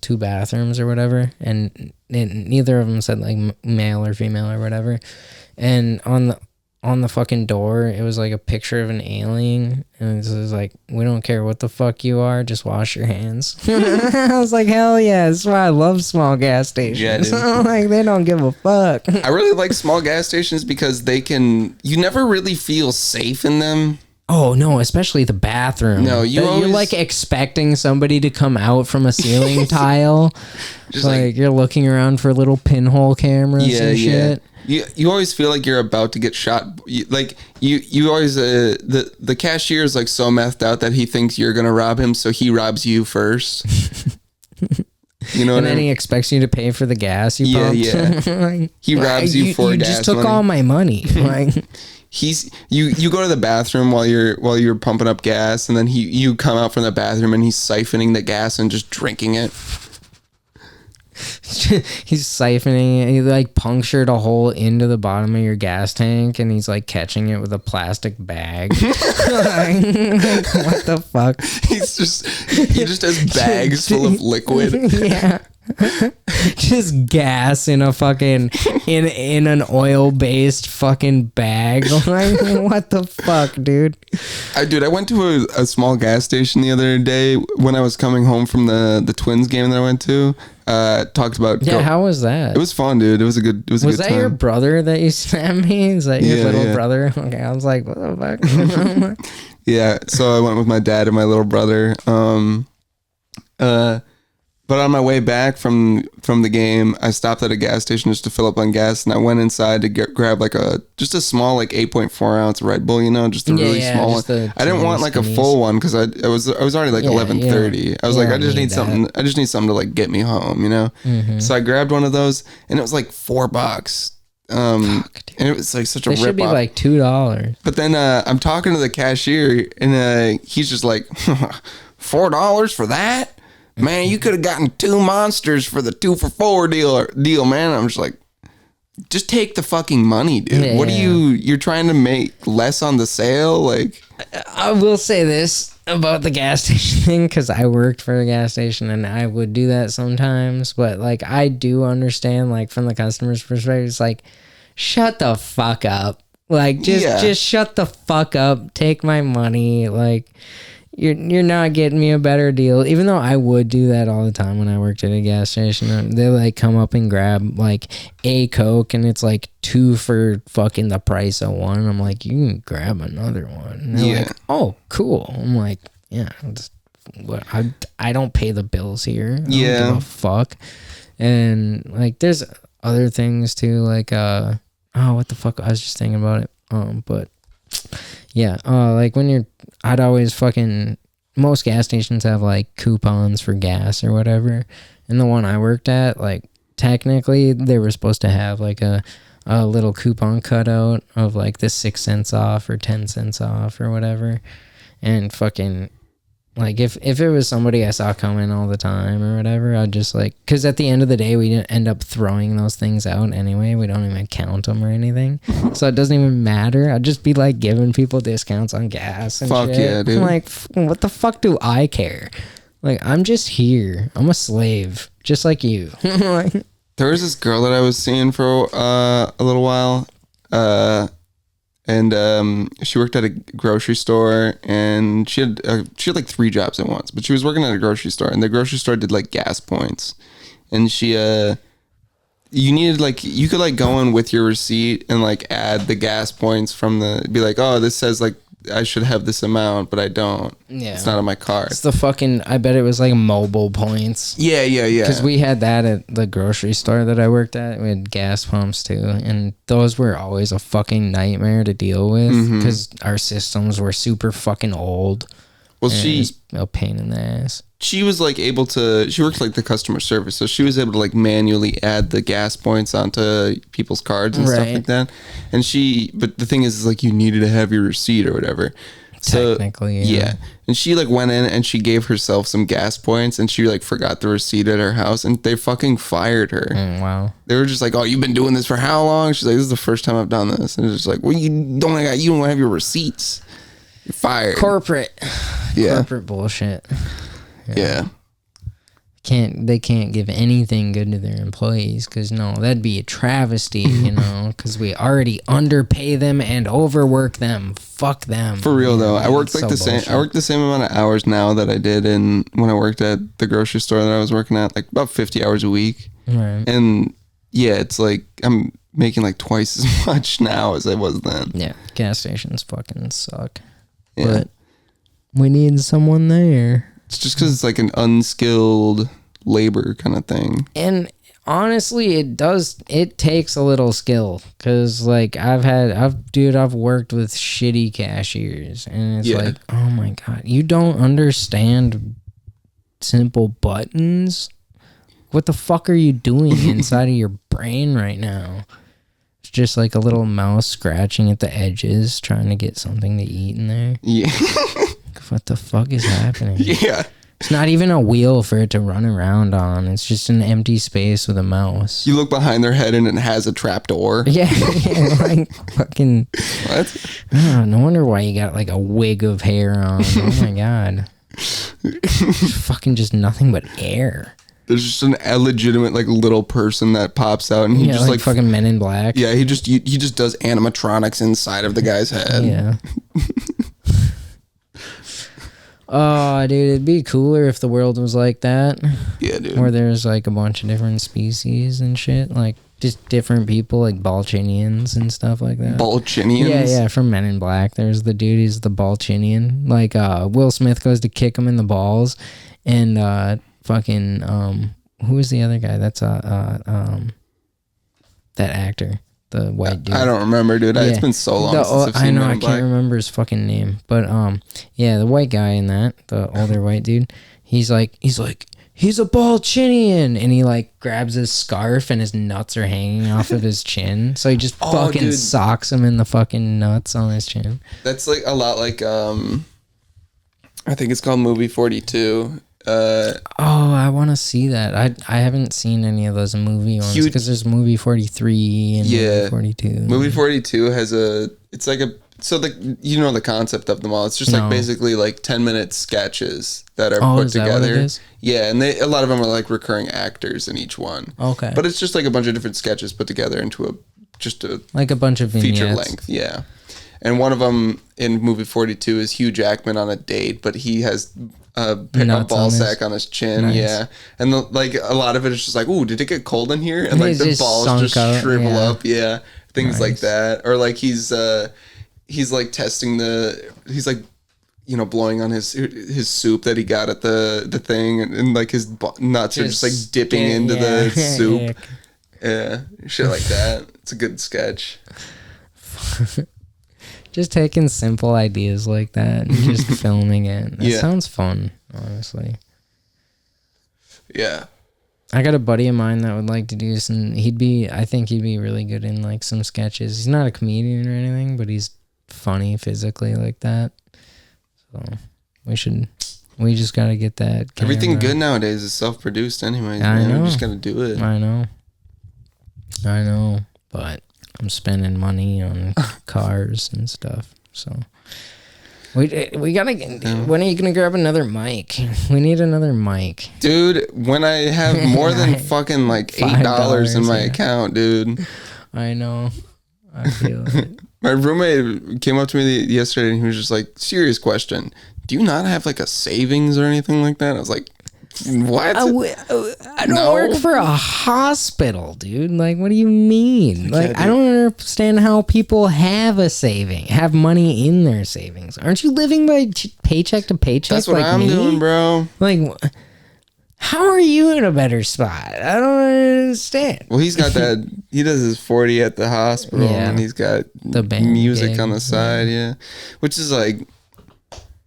two bathrooms or whatever, and neither of them said like male or female or whatever. And on the fucking door, it was like a picture of an alien, and it was like, we don't care what the fuck you are, just wash your hands. I was like, hell yeah, that's why I love small gas stations. Yeah, dude. Like, they don't give a fuck. I really like small gas stations because you never really feel safe in them. Oh no, especially the bathroom. No, you're like expecting somebody to come out from a ceiling tile. Just like you're looking around for little pinhole cameras and shit. You always feel like you're about to get shot. You always the cashier is like so methed out that he thinks you're gonna rob him, so he robs you first. You know, and then he expects you to pay for the gas you pumped. Yeah. Like, he robs you for you gas. You just took money. all my money. Like you go to the bathroom while you're pumping up gas, and then you come out from the bathroom and he's siphoning the gas and just drinking it. He's siphoning it. He like punctured a hole into the bottom of your gas tank, and he's like catching it with a plastic bag. What the fuck? He just has bags full of liquid. Yeah. Just gas in a fucking in an oil-based fucking bag. Like, what the fuck, dude? I went to a small gas station the other day when I was coming home from the Twins game that I went to. Talked about how was that? It was fun, dude. It was a good Was that time. Your brother that you sent me? Is that your little brother? Okay, I was like, what the fuck? Yeah, so I went with my dad and my little brother. But on my way back from the game, I stopped at a gas station just to fill up on gas, and I went inside to grab like just a small like 8.4 ounce Red Bull, just a really small one. I didn't want like a full one because I was already like 11:30. I was like, I just need something. I just need something to like get me home, Mm-hmm. So I grabbed one of those, and it was like $4. And it was like such a rip off. It should be like $2. But then I'm talking to the cashier, and he's just like, $4 for that? Man, you could have gotten 2 monsters for the 2 for $4 deal, man. I'm just like, just take the fucking money, dude. Yeah. What are you're trying to make less on the sale? Like, I will say this about the gas station thing, because I worked for a gas station and I would do that sometimes, but like, I do understand, like, from the customer's perspective, it's like, shut the fuck up. Like, just shut the fuck up. Take my money. Like, You're not getting me a better deal. Even though I would do that all the time when I worked at a gas station. They like come up and grab like a Coke and it's like 2 for fucking the price of 1. I'm like, you can grab another one. And they're like, oh, cool. I'm like, yeah, I don't pay the bills here. I don't give a fuck. And like there's other things too, like what the fuck? I was just thinking about it. But yeah, like when I'd always fucking, most gas stations have like coupons for gas or whatever. And the one I worked at, like technically they were supposed to have like a little coupon cutout of like the 6 cents off or 10 cents off or whatever. And fucking, like if it was somebody I saw coming all the time or whatever, I'd just like, because at the end of the day, we didn't end up throwing those things out anyway. We don't even count them or anything. So it doesn't even matter. I'd just be like giving people discounts on gas and fuck shit. Yeah, dude. I'm like, what the fuck do I care? Like, I'm just here. I'm a slave, just like you. Like, there was this girl that I was seeing for a little while. And she worked at a grocery store, and she had like 3 jobs at once. But she was working at a grocery store, and the grocery store did like gas points. And she you needed like, you could like go in with your receipt and like add the gas points from be like, oh, this says like I should have this amount, but I don't. Yeah, it's not on my card. It's the fucking, I bet it was like mobile points. Yeah. Because we had that at the grocery store that I worked at. We had gas pumps too, and those were always a fucking nightmare to deal with because our systems were super fucking old. Well, it was a pain in the ass. She was like able to, she worked like the customer service, so she was able to like manually add the gas points onto people's cards and stuff like that. And but the thing is like you needed to have your receipt or whatever. Technically, yeah. And she like went in and she gave herself some gas points, and she like forgot the receipt at her house, and they fucking fired her. Wow. They were just like, oh, you've been doing this for how long? She's like, this is the first time I've done this. And it's just like, well, you don't have your receipts. You're fired. Corporate bullshit. Yeah. They can't give anything good to their employees, because that'd be a travesty, because we already underpay them and overwork them. Fuck them. For real though, I worked like the same. I work the same amount of hours now that I did when I worked at the grocery store that I was working at, like about 50 hours a week. Right. And yeah, it's like I'm making like twice as much now as I was then. Yeah, gas stations fucking suck. Yeah. But we need someone there. It's just because it's like an unskilled labor kind of thing. And honestly, it takes a little skill, because like I've worked with shitty cashiers, and it's like, oh my God, you don't understand simple buttons? What the fuck are you doing inside of your brain right now? It's just like a little mouse scratching at the edges, trying to get something to eat in there. Yeah. What the fuck is happening? Yeah. It's not even a wheel for it to run around on. It's just an empty space with a mouse. You look behind their head and it has a trap door. Yeah, like fucking. What? Oh, no wonder why you got like a wig of hair on. Oh my God. Fucking just nothing but air. There's just an illegitimate like little person that pops out, and he just like fucking Men in Black. Yeah, he just does animatronics inside of the guy's head. Yeah. Oh, dude, it'd be cooler if the world was like that. Yeah, dude. Where there's like a bunch of different species and shit, like just different people, like Balchinians and stuff like that. Balchinians? Yeah, from Men in Black. There's the dude who's the Balchinian. Like Will Smith goes to kick him in the balls, and fucking who is the other guy? That's that actor. The white dude. I don't remember, dude. It's been so long since I've seen Men in Black. I can't remember his fucking name. But yeah, the white guy in that, the older white dude, he's a Balchinian, and he like grabs his scarf and his nuts are hanging off of his chin. So he just fucking socks him in the fucking nuts on his chin. That's like a lot like I think it's called Movie 42. I want to see that. I haven't seen any of those movie ones, because there's movie 43 and movie 42. Movie 42 has it's like the concept of them all. It's just like basically like 10-minute sketches that are put together. That what it is? Yeah, and a lot of them are like recurring actors in each one. Okay. But it's just like a bunch of different sketches put together into a like a bunch of vignettes. Feature length, yeah. And one of them in movie 42 is Hugh Jackman on a date, but he has a ball sack on his chin. Nice. Yeah. And like a lot of it is just like, ooh, did it get cold in here? And like the balls just shrivel up. Yeah. Things like that. Or like he's like testing he's like, you know, blowing on his soup that he got at the thing, and like his nuts are just like dipping into the soup. Yeah, shit like that. It's a good sketch. Just taking simple ideas like that and just filming it. That sounds fun, honestly. Yeah. I got a buddy of mine that would like to do some. I think he'd be really good in like some sketches. He's not a comedian or anything, but he's funny physically like that. So we just got to get that camera. Everything good nowadays is self-produced anyways. I know. You just got to do it. I know. But I'm spending money on cars and stuff. So we got to, when are you going to grab another mic? We need another mic. Dude, when I have more than fucking like $8 in my account, dude. I know. I feel it. My roommate came up to me yesterday and he was just like, serious question. Do you not have like a savings or anything like that? I was like, what? I don't work for a hospital, dude. Like, what do you mean? Like, I don't understand how people have money in their savings. Aren't you living by paycheck to paycheck? That's what I'm doing, bro. Like, how are you in a better spot? I don't understand. Well, he's got that. He does his 40 at the hospital, and he's got the music gig on the side, which is like,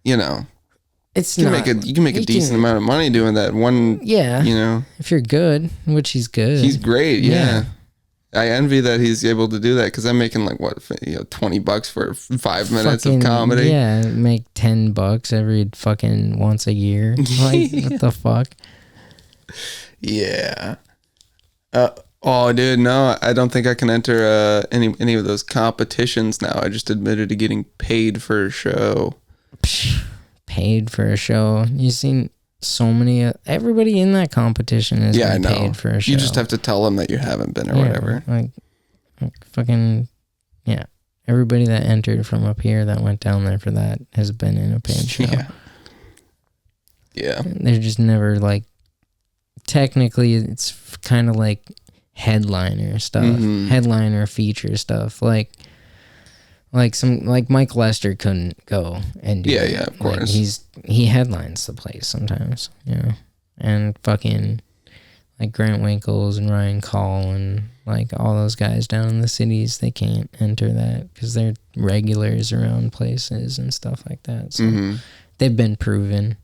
you know, you can make a decent amount of money doing that. You know, if you're good, which he's good. He's great. Yeah. I envy that he's able to do that because I'm making like $20 for 5 minutes of comedy. Yeah, make $10 every fucking once a year. Like, what the fuck? Yeah. Oh, dude, no, I don't think I can enter any of those competitions now. I just admitted to getting paid for a show. Paid for a show? You've seen so many. Everybody in that competition is paid for a show. You just have to tell them that you haven't been or whatever. Like fucking, yeah. Everybody that entered from up here that went down there for that has been in a paid show. Yeah. They're just never like. Technically, it's kind of like headliner stuff, headliner feature stuff. Like Mike Lester couldn't go and do it. Of course. Like he headlines the place sometimes, and fucking like Grant Winkles and Ryan Call and like all those guys down in the cities, they can't enter that because they're regulars around places and stuff like that. So they've been proven.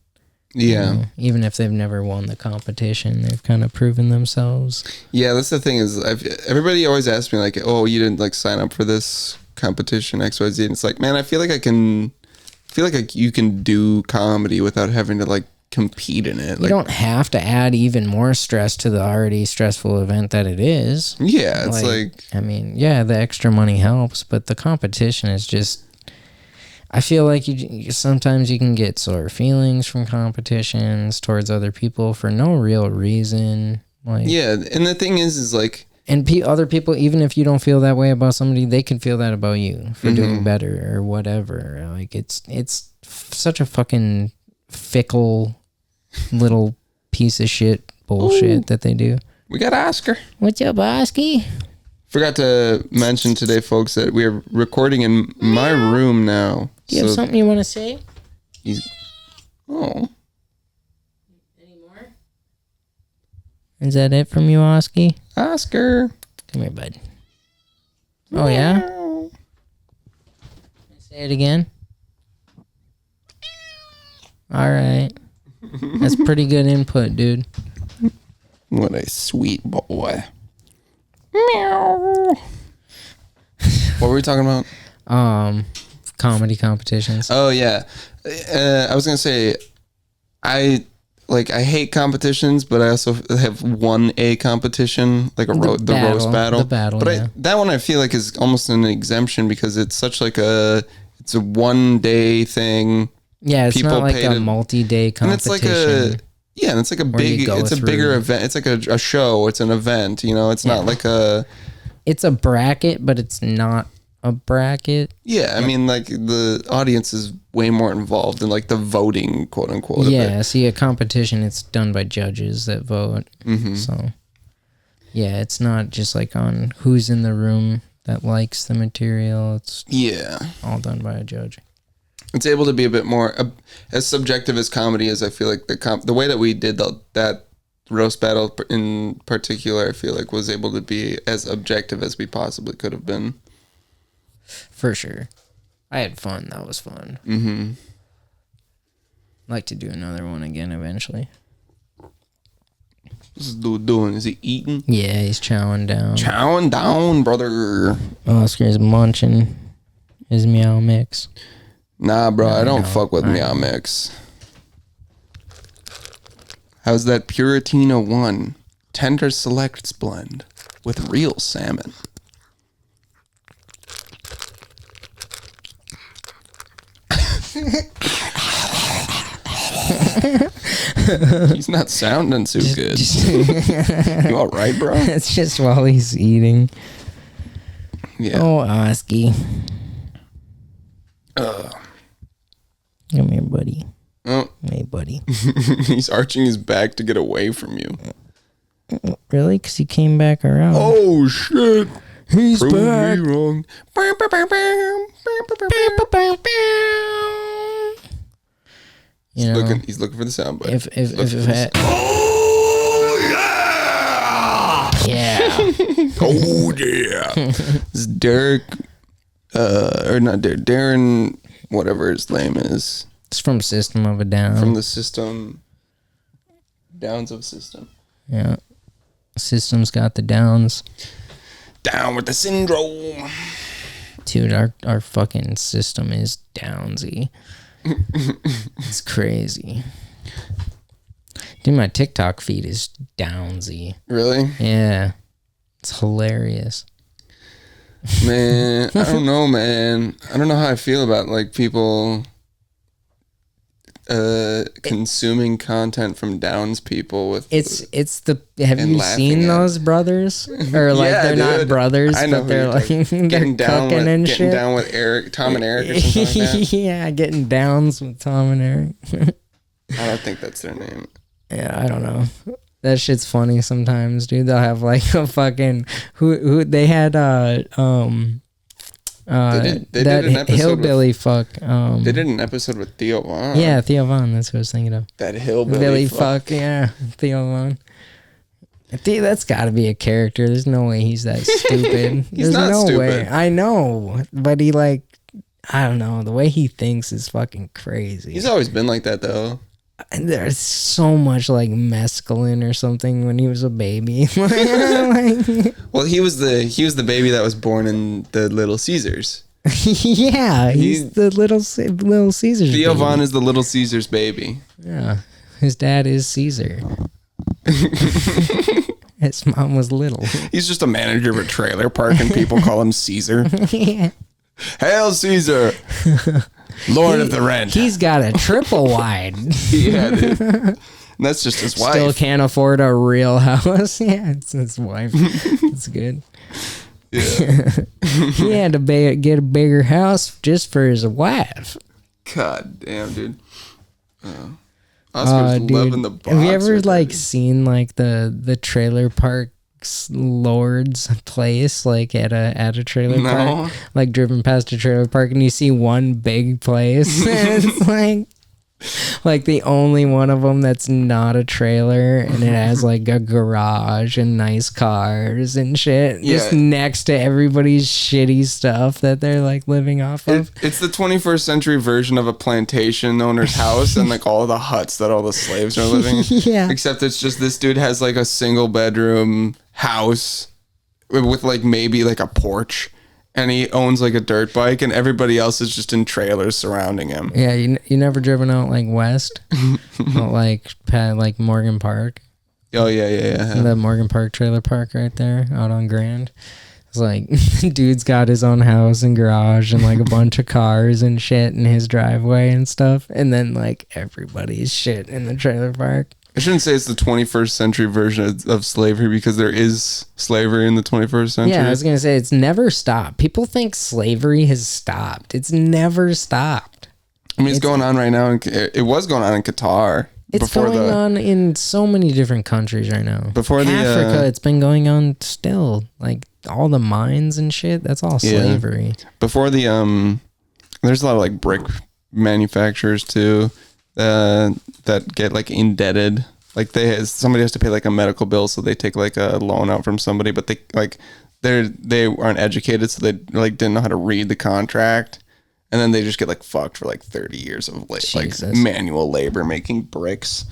Yeah. Even if they've never won the competition, they've kind of proven themselves. Yeah, that's the thing is, everybody always asks me like, "Oh, you didn't like sign up for this competition XYZ," and it's like, man, I feel like you can do comedy without having to like compete in it. You don't have to add even more stress to the already stressful event that it is. Yeah, it's like I mean, yeah, the extra money helps, but the competition is just. I feel like you sometimes you can get sore feelings from competitions towards other people for no real reason. Like, yeah, and the thing is like, and other people, even if you don't feel that way about somebody, they can feel that about you for doing better or whatever. Like it's such a fucking fickle little piece of shit bullshit that they do. We got Oscar. What's up, Oski? Forgot to mention today, folks, that we are recording in my room now. Do you have something you want to say? Any more? Is that it from you, Oski? Oscar. Come here, bud. Oh, yeah? Say it again. All right. That's pretty good input, dude. What a sweet boy. Meow. What were we talking about? Comedy competitions. Oh yeah, I was gonna say, I hate competitions, but I also have won a competition, like the roast battle. The battle, but that one I feel like is almost an exemption because it's such like it's a 1 day thing. Yeah, it's not like a multi-day competition. And it's like a bigger event. It's like a show. It's an event. It's not like a. It's a bracket, but it's not a bracket. Yeah, I mean, like, the audience is way more involved in, like, the voting, quote unquote. Yeah, see, a competition, it's done by judges that vote. So, yeah, it's not just like on who's in the room that likes the material. It's all done by a judge. It's able to be a bit more as subjective as comedy is. I feel like the way that we did that roast battle in particular, I feel like was able to be as objective as we possibly could have been. For sure. I had fun. That was fun. Like to do another one again eventually. What's this dude doing? Is he eating? Yeah, he's chowing down. Chowing down, brother. Oscar's munching his meow mix. Nah, bro, I don't fuck with meow mix. How's that Puratina 1 Tender Selects blend with real salmon? He's not sounding too good. You all right, bro? It's just while he's eating. Yeah. Oh, Oski. Come here, buddy. Oh. Hey, buddy. He's arching his back to get away from you. Really? Because he came back around. Oh, shit. He's Prove back. me wrong. You know, He's looking for the soundbite. Yeah. Oh yeah. It's Derek, or not Derek, Darren, whatever his name is. It's from System of a Down. From the System, Downs of System. Yeah. System's got the downs. Down with the syndrome. Dude, our fucking system is downsy. It's crazy. Dude, my TikTok feed is downsy. Really? Yeah. It's hilarious. Man, I don't know, man. I don't know how I feel about like people consuming content from Downs people with have you seen those brothers? Or like yeah, they're dude. not brothers, I know but they're like getting down cooking with, and getting shit. down with Eric, Tom and Eric or something like that. Yeah, getting downs with Tom and Eric. I don't think that's their name. Yeah, I don't know. That shit's funny sometimes, dude. They'll have like a fucking who they had they did an episode hillbilly fuck. They did an episode with Theo Von. Yeah, Theo Von. That's what I was thinking of. That hillbilly fuck. Yeah, Theo Von. That's got to be a character. There's no way he's that stupid. He's There's not no stupid. way. I know, but he like, I don't know. The way he thinks is fucking crazy. He's always been like that though. And there's so much like mescaline or something when he was a baby. Like, Well, he was the baby that was born in the Little Caesars. yeah, he's the little Caesar's Theo baby. Von is the Little Caesars baby. Yeah, his dad is Caesar. His mom was little. He's just a manager of a trailer park, and people call him Caesar. Yeah. Hail Caesar, Lord of the Rent. He's got a triple wide. Yeah, dude. And that's just his wife. Still can't afford a real house. Yeah, it's his wife. It's good. Yeah. He had to get a bigger house just for his wife. God damn, dude. Oscar's Dude, loving the box. have you ever right like there. seen like the trailer park's Lord's place like at a trailer No. park? Like driven past a trailer park and you see one big place. And it's like the only one of them that's not a trailer, and it has like a garage and nice cars and shit just Yeah. next to everybody's shitty stuff that they're like living off of. It's the 21st century version of a plantation owner's house and like all the huts that all the slaves are living in. Yeah. Except it's just this dude has like a single bedroom house with like maybe like a porch, and he owns like a dirt bike, and everybody else is just in trailers surrounding him. Yeah, you never driven out like west, out, like Morgan Park. Oh yeah. The Morgan Park trailer park right there out on Grand. It's like dude's got his own house and garage and like a bunch of cars and shit in his driveway and stuff, and then like everybody's shit in the trailer park. I shouldn't say it's the 21st century version of slavery because there is slavery in the 21st century. Yeah, I was going to say it's never stopped. People think slavery has stopped. It's never stopped. I mean, it's going on right now. It was going on in Qatar. It's going on in so many different countries right now. Before Africa, it's been going on still. Like all the mines and shit, that's all slavery. Before there's a lot of like brick manufacturers too that get like indebted. Like somebody has to pay like a medical bill, so they take like a loan out from somebody, but they aren't educated, so they like didn't know how to read the contract. And then they just get like fucked for like 30 years of like manual labor making bricks.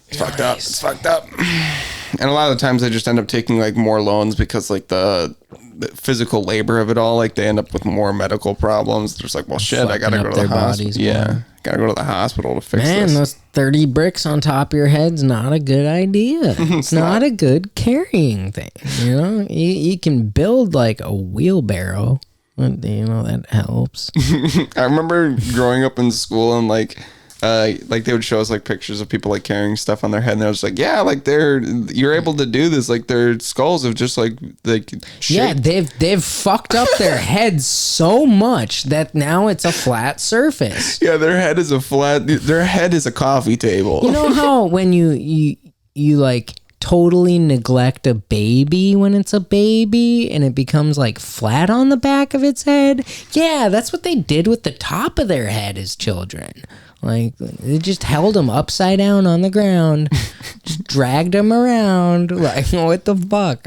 It's fucked up. It's fucked up. And a lot of the times they just end up taking like more loans because like the physical labor of it all, like they end up with more medical problems. They're just like, well, shit, I gotta go to the hospital. Yeah, gotta go to the hospital to fix this. Man, those 30 bricks on top of your head's not a good idea. It's not a good carrying thing. You know, you can build like a wheelbarrow. You know, that helps. I remember growing up in school and like they would show us like pictures of people like carrying stuff on their head, and I was like, yeah, like you're able to do this. Like their skulls have just like yeah, they've fucked up their heads so much that now it's a flat surface. Yeah, their head is a coffee table. You know how when you like totally neglect a baby when it's a baby and it becomes like flat on the back of its head? Yeah, that's what they did with the top of their head as children. Like they just held them upside down on the ground, just dragged them around. Like, what the fuck?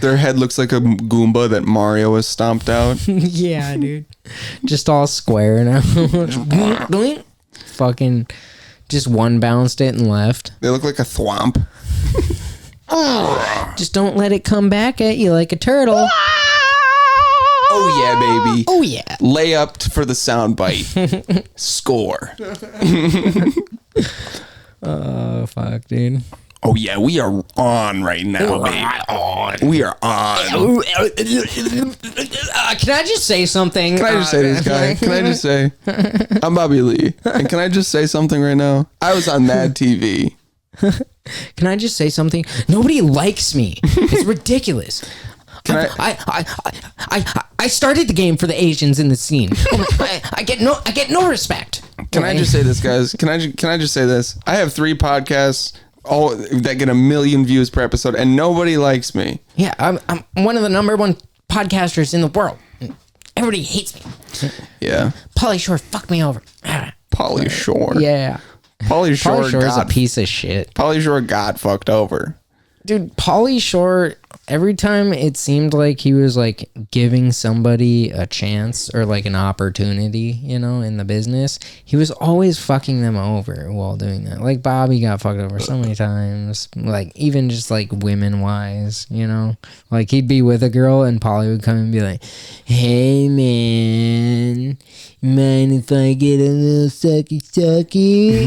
Their head looks like a Goomba that Mario has stomped out. Yeah, dude. Just all square now. Fucking just one bounced it and left. They look like a thwomp. Just don't let it come back at you like a turtle. Oh yeah, baby. Oh yeah. Lay up for the sound bite. Score. Oh fuck, dude. Oh yeah, we are on right now, baby. We are on. Can I just say something? Can I just say this, guy? Can I just say? I'm Bobby Lee. And can I just say something right now? I was on Mad TV. Can I just say something? Nobody likes me. It's ridiculous. I started the game for the Asians in the scene. I get no respect. Can I just say this, guys? Can I just say this? I have 3 podcasts all that get 1 million views per episode, and nobody likes me. Yeah, I'm one of the #1 podcasters in the world. Everybody hates me. Yeah. Pauly Shore fucked me over. Pauly Shore. Yeah. Pauly Shore is a piece of shit. Pauly Shore got fucked over. Dude, Pauly Shore, every time it seemed like he was like giving somebody a chance or like an opportunity, you know, in the business, he was always fucking them over while doing that. Like Bobby got fucked over so many times, like even just like women wise, you know, like he'd be with a girl and Pauly would come and be like, hey man, mind if I get a little sucky?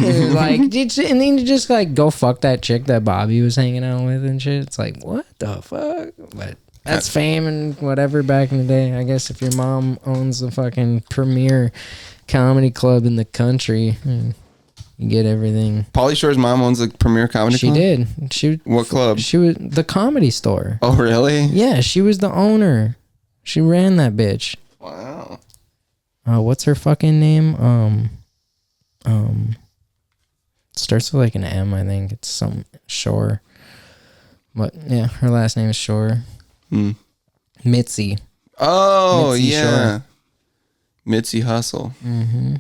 And like, and then you just like go fuck that chick that Bobby was hanging out with and shit. It's like, what the fuck? But that's fame and whatever back in the day. I guess if your mom owns the fucking premier comedy club in the country, you get everything. Pauly Shore's mom owns the premier comedy club? She did. What club? She was the Comedy Store. Oh, really? Yeah, she was the owner. She ran that bitch. Wow. What's her fucking name? Starts with like an M, I think. It's some Shore. But yeah, her last name is Shore. Mitzi. Oh, Mitzi yeah. Shore. Mitzi Hustle. Mm-hmm.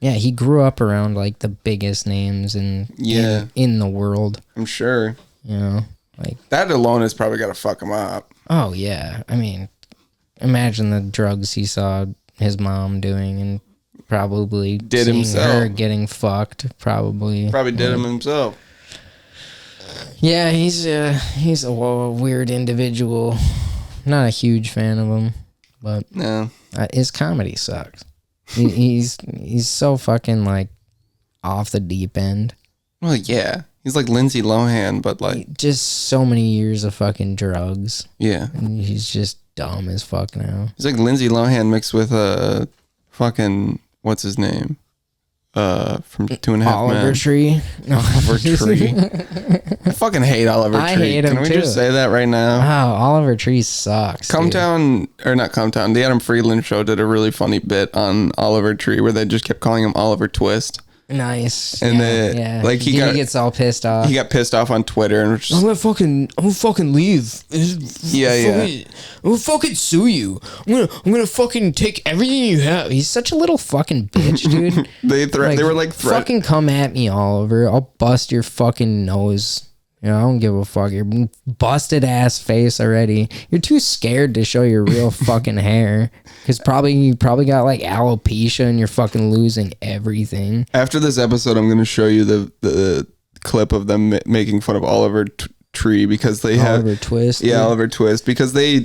Yeah, he grew up around like the biggest names in the world. I'm sure. You know, like that alone has probably got to fuck him up. Oh yeah, I mean, imagine the drugs he saw his mom doing and probably did seeing himself. her getting fucked. Probably did him himself. Yeah, he's a weird individual. Not a huge fan of him, but no, his comedy sucks. He's so fucking like off the deep end. Well, yeah, he's like Lindsay Lohan, but like just so many years of fucking drugs. Yeah, and he's just dumb as fuck now. He's like Lindsay Lohan mixed with fucking what's his name, from 2.5 Oliver Men. Tree. No. Oliver Tree. I fucking hate Oliver Tree. I hate him Can we too. just say that right now? Oh, Oliver Tree sucks. Come dude. Town, or not Come Town, the Adam Friedland show did a really funny bit on Oliver Tree where they just kept calling him Oliver Twist. Nice. And like he gets all pissed off. He got pissed off on Twitter and was just, I'm gonna fucking leave. I'm gonna fucking sue you. I'm gonna fucking take everything you have. He's such a little fucking bitch, dude. they were like fucking come at me, Oliver. I'll bust your fucking nose. You know, I don't give a fuck. Your busted ass face already. You're too scared to show your real fucking hair. Because you probably got like alopecia and you're fucking losing everything. After this episode, I'm going to show you the clip of them making fun of Oliver Tree because they have Oliver Twist. Yeah, dude. Oliver Twist, because they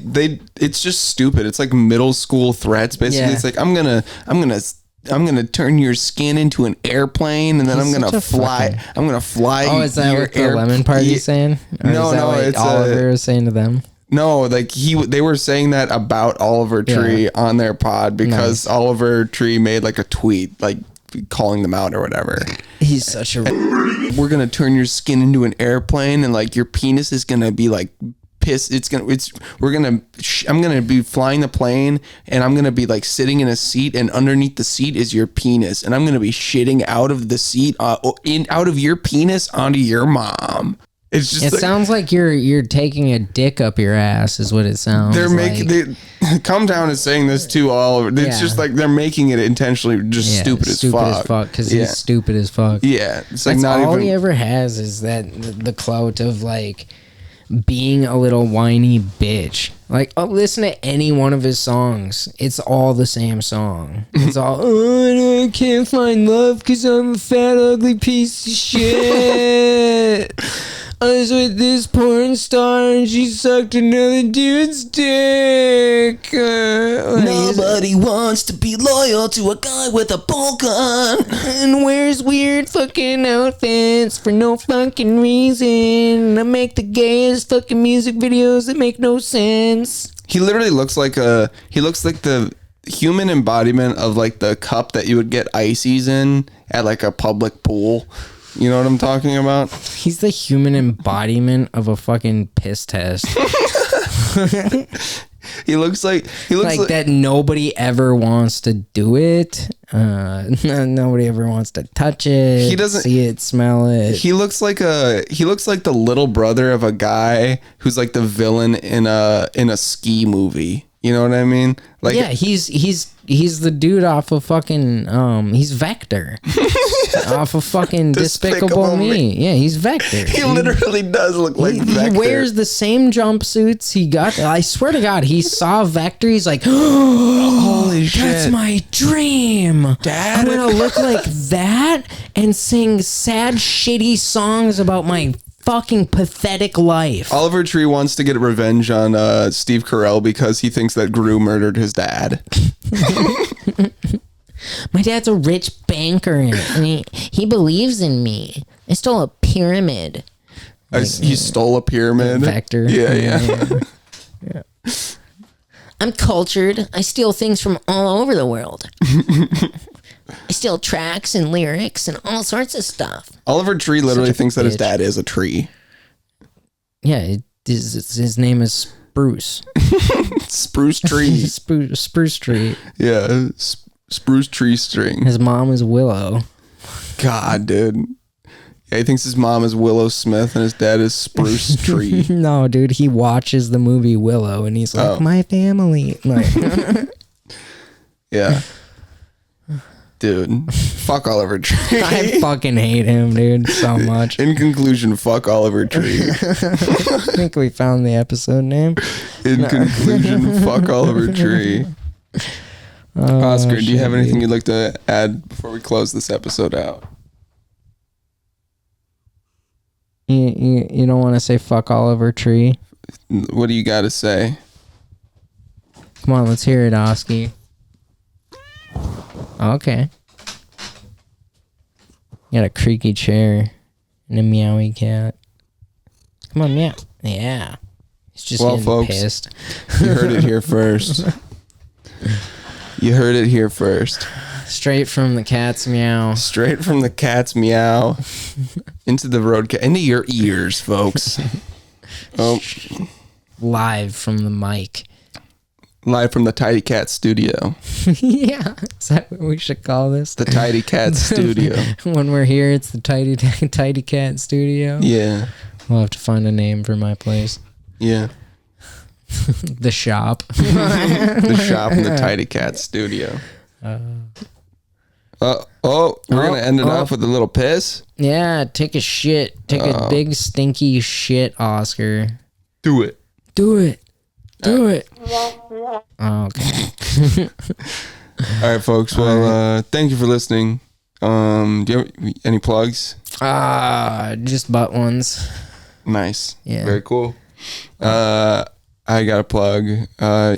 it's just stupid. It's like middle school threats. Basically, yeah. It's like I'm gonna turn your skin into an airplane, and then I'm gonna fly. I'm gonna fly. Oh, is that what the lemon party's saying? Or no, it's Oliver is saying to them. No, like they were saying that about Oliver Tree on their pod because Oliver Tree made like a tweet like calling them out or whatever. He's such a. We're gonna turn your skin into an airplane, and like your penis is gonna be like piss. I'm gonna be flying the plane, and I'm gonna be like sitting in a seat, and underneath the seat is your penis, and I'm gonna be shitting out of the seat, out of your penis onto your mom. It's just. It sounds like you're taking a dick up your ass, is what it sounds. They're making. Come Down is saying this too. All it's just like they're making it intentionally just stupid as fuck. Because he's stupid as fuck. Yeah, it's like that's not all even. he ever has is that the clout of like being a little whiny bitch. Like, listen to any one of his songs. It's all the same song. It's all, I can't find love because I'm a fat, ugly piece of shit. I was with this porn star and she sucked another dude's dick. Nobody wants to be loyal to a guy with a bolt gun and wears weird fucking outfits for no fucking reason. I make the gayest fucking music videos that make no sense. He literally looks like the human embodiment of like the cup that you would get ices in at like a public pool. You know what I'm talking about? He's the human embodiment of a fucking piss test. He looks like that. Nobody ever wants to do it. Nobody ever wants to touch it. He doesn't see it, smell it. He looks like the little brother of a guy who's like the villain in a ski movie. You know what I mean? Like, yeah, he's the dude off of fucking he's Vector. Off of fucking Despicable Me. Yeah, he's Vector. He literally does look like Vector. He wears the same jumpsuits he got. I swear to God, he saw Vector. He's like, oh, holy shit. That's my dream. Dad? I'm going to look like that and sing sad, shitty songs about my fucking pathetic life. Oliver Tree wants to get revenge on Steve Carell because he thinks that Gru murdered his dad. My dad's a rich banker and he believes in me. I stole a pyramid. He stole a pyramid? Vector. Yeah. I'm cultured. I steal things from all over the world. I steal tracks and lyrics and all sorts of stuff. Oliver Tree literally thinks that his dad is a tree. Yeah, his name is Spruce. Spruce Tree. Spruce Tree. Yeah, Spruce Tree String. His mom is Willow. God, dude. Yeah, he thinks his mom is Willow Smith and his dad is Spruce Tree. No, dude, he watches the movie Willow and he's like, my family. Like, yeah. Dude, fuck Oliver Tree. I fucking hate him, dude, so much. In conclusion, fuck Oliver Tree. I think we found the episode name. In conclusion, fuck Oliver Tree. Oscar, do you have anything you'd like to add before we close this episode out? You don't want to say fuck Oliver Tree? What do you got to say? Come on, let's hear it, Oski. Okay. You got a creaky chair and a meowy cat. Come on, meow. Yeah. He's just getting folks, pissed. You heard it here first. You heard it here first. Straight from the cat's meow. Straight from the cat's meow into the into your ears, folks. Oh, Live from the mic. live from the Tidy Cat Studio. Yeah, is that what we should call this? The Tidy Cat Studio. When we're here, it's the Tidy Cat Studio. Yeah. We'll have to find a name for my place. Yeah. The shop. The shop in the Tidy Cat Studio. We're gonna end it off with a little piss. Yeah, take a shit. Take a big stinky shit, Oscar. Do it. Do it. Do it. Oh, okay. All right, folks. Well, thank you for listening. Do you have any plugs? Just butt ones. Nice. Yeah. Very cool. I got a plug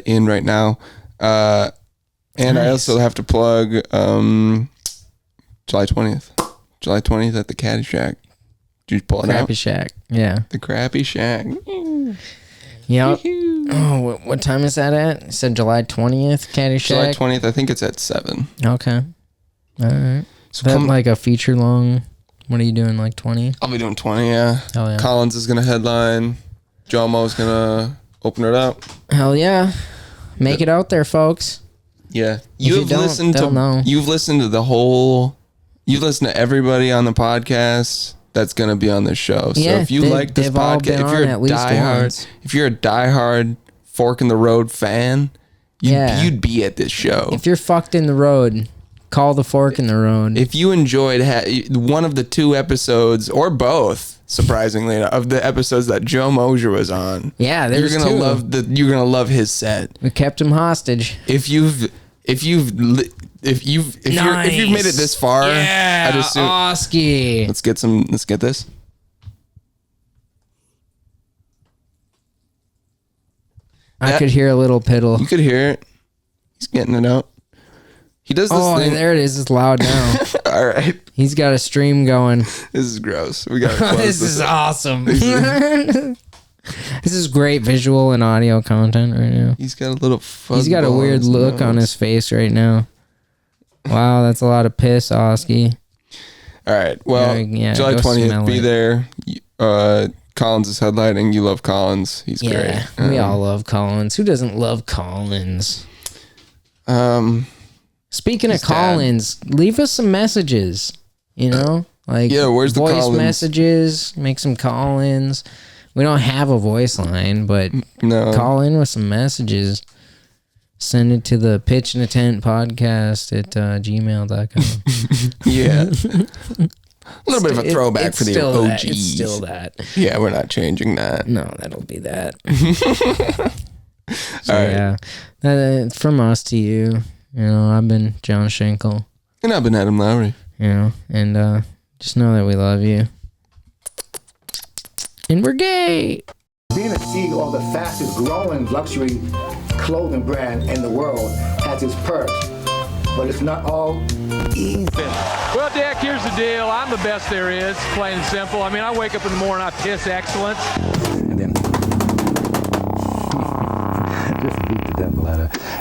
in right now. And I also have to plug July 20th. July 20th at the Caddy Shack. Did you pull it out? Crappy Shack. Yeah. The Crappy Shack. Yep. Oh, what time is that at? You said July 20th, Caddy July Shack? 20th. I think it's at 7. Okay. All right. So Is that like a feature long? What are you doing, like 20? I'll be doing 20, yeah. Hell yeah. Collins is going to headline. Jomo's going to open it up. Hell yeah. Make it out there, folks. Yeah. you don't, they'll know. You've listened to you've listened to everybody on the podcast that's going to be on this show. So Yeah, if you like this they've all podcast, been if you're a diehard Fork in the Road fan, you'd be at this show. If you're fucked in the road, call the Fork in the Road. If you enjoyed one of the 2 episodes or both, surprisingly, of the episodes that Joe Mosier was on, Yeah, you're there's gonna 2. you're gonna love his set. We kept him hostage. If you've made it this far, Yeah, I'd assume. Oski. Let's get this. I could hear a little piddle. You could hear it. He's getting it out. He does this thing. There it is. It's loud now. All right. He's got a stream going. This is gross. We got to close This this is up. awesome. This is great visual and audio content right now. He's got a little fuzz. He's got a weird look on his face right now. Wow, that's a lot of piss, Oski. All right. Well, Yeah, July go 20th, smell be it. there. Collins is headlining. You love Collins. He's Yeah, great. we all love Collins. Who doesn't love Collins? Speaking of dad. Collins, leave us some messages. Like where's the voice Collins? messages? Make some call-ins. We don't have a voice line, but No. call in with some messages. Send it to the Pitch in a Tent podcast at gmail.com. Yeah. A little bit of a throwback It's for the still OGs. that. It's still that. Yeah, we're not changing that. No, that'll be that. So, All right. yeah. From us to you. I've been John Schenkel. And I've been Adam Lowry. And just know that we love you. And we're gay. Being a CEO of the fastest growing luxury clothing brand in the world has its perks, but it's not all easy. Well, Dick, here's the deal. I'm the best there is, plain and simple. I mean, I wake up in the morning, I piss excellence. And then just beat the devil out of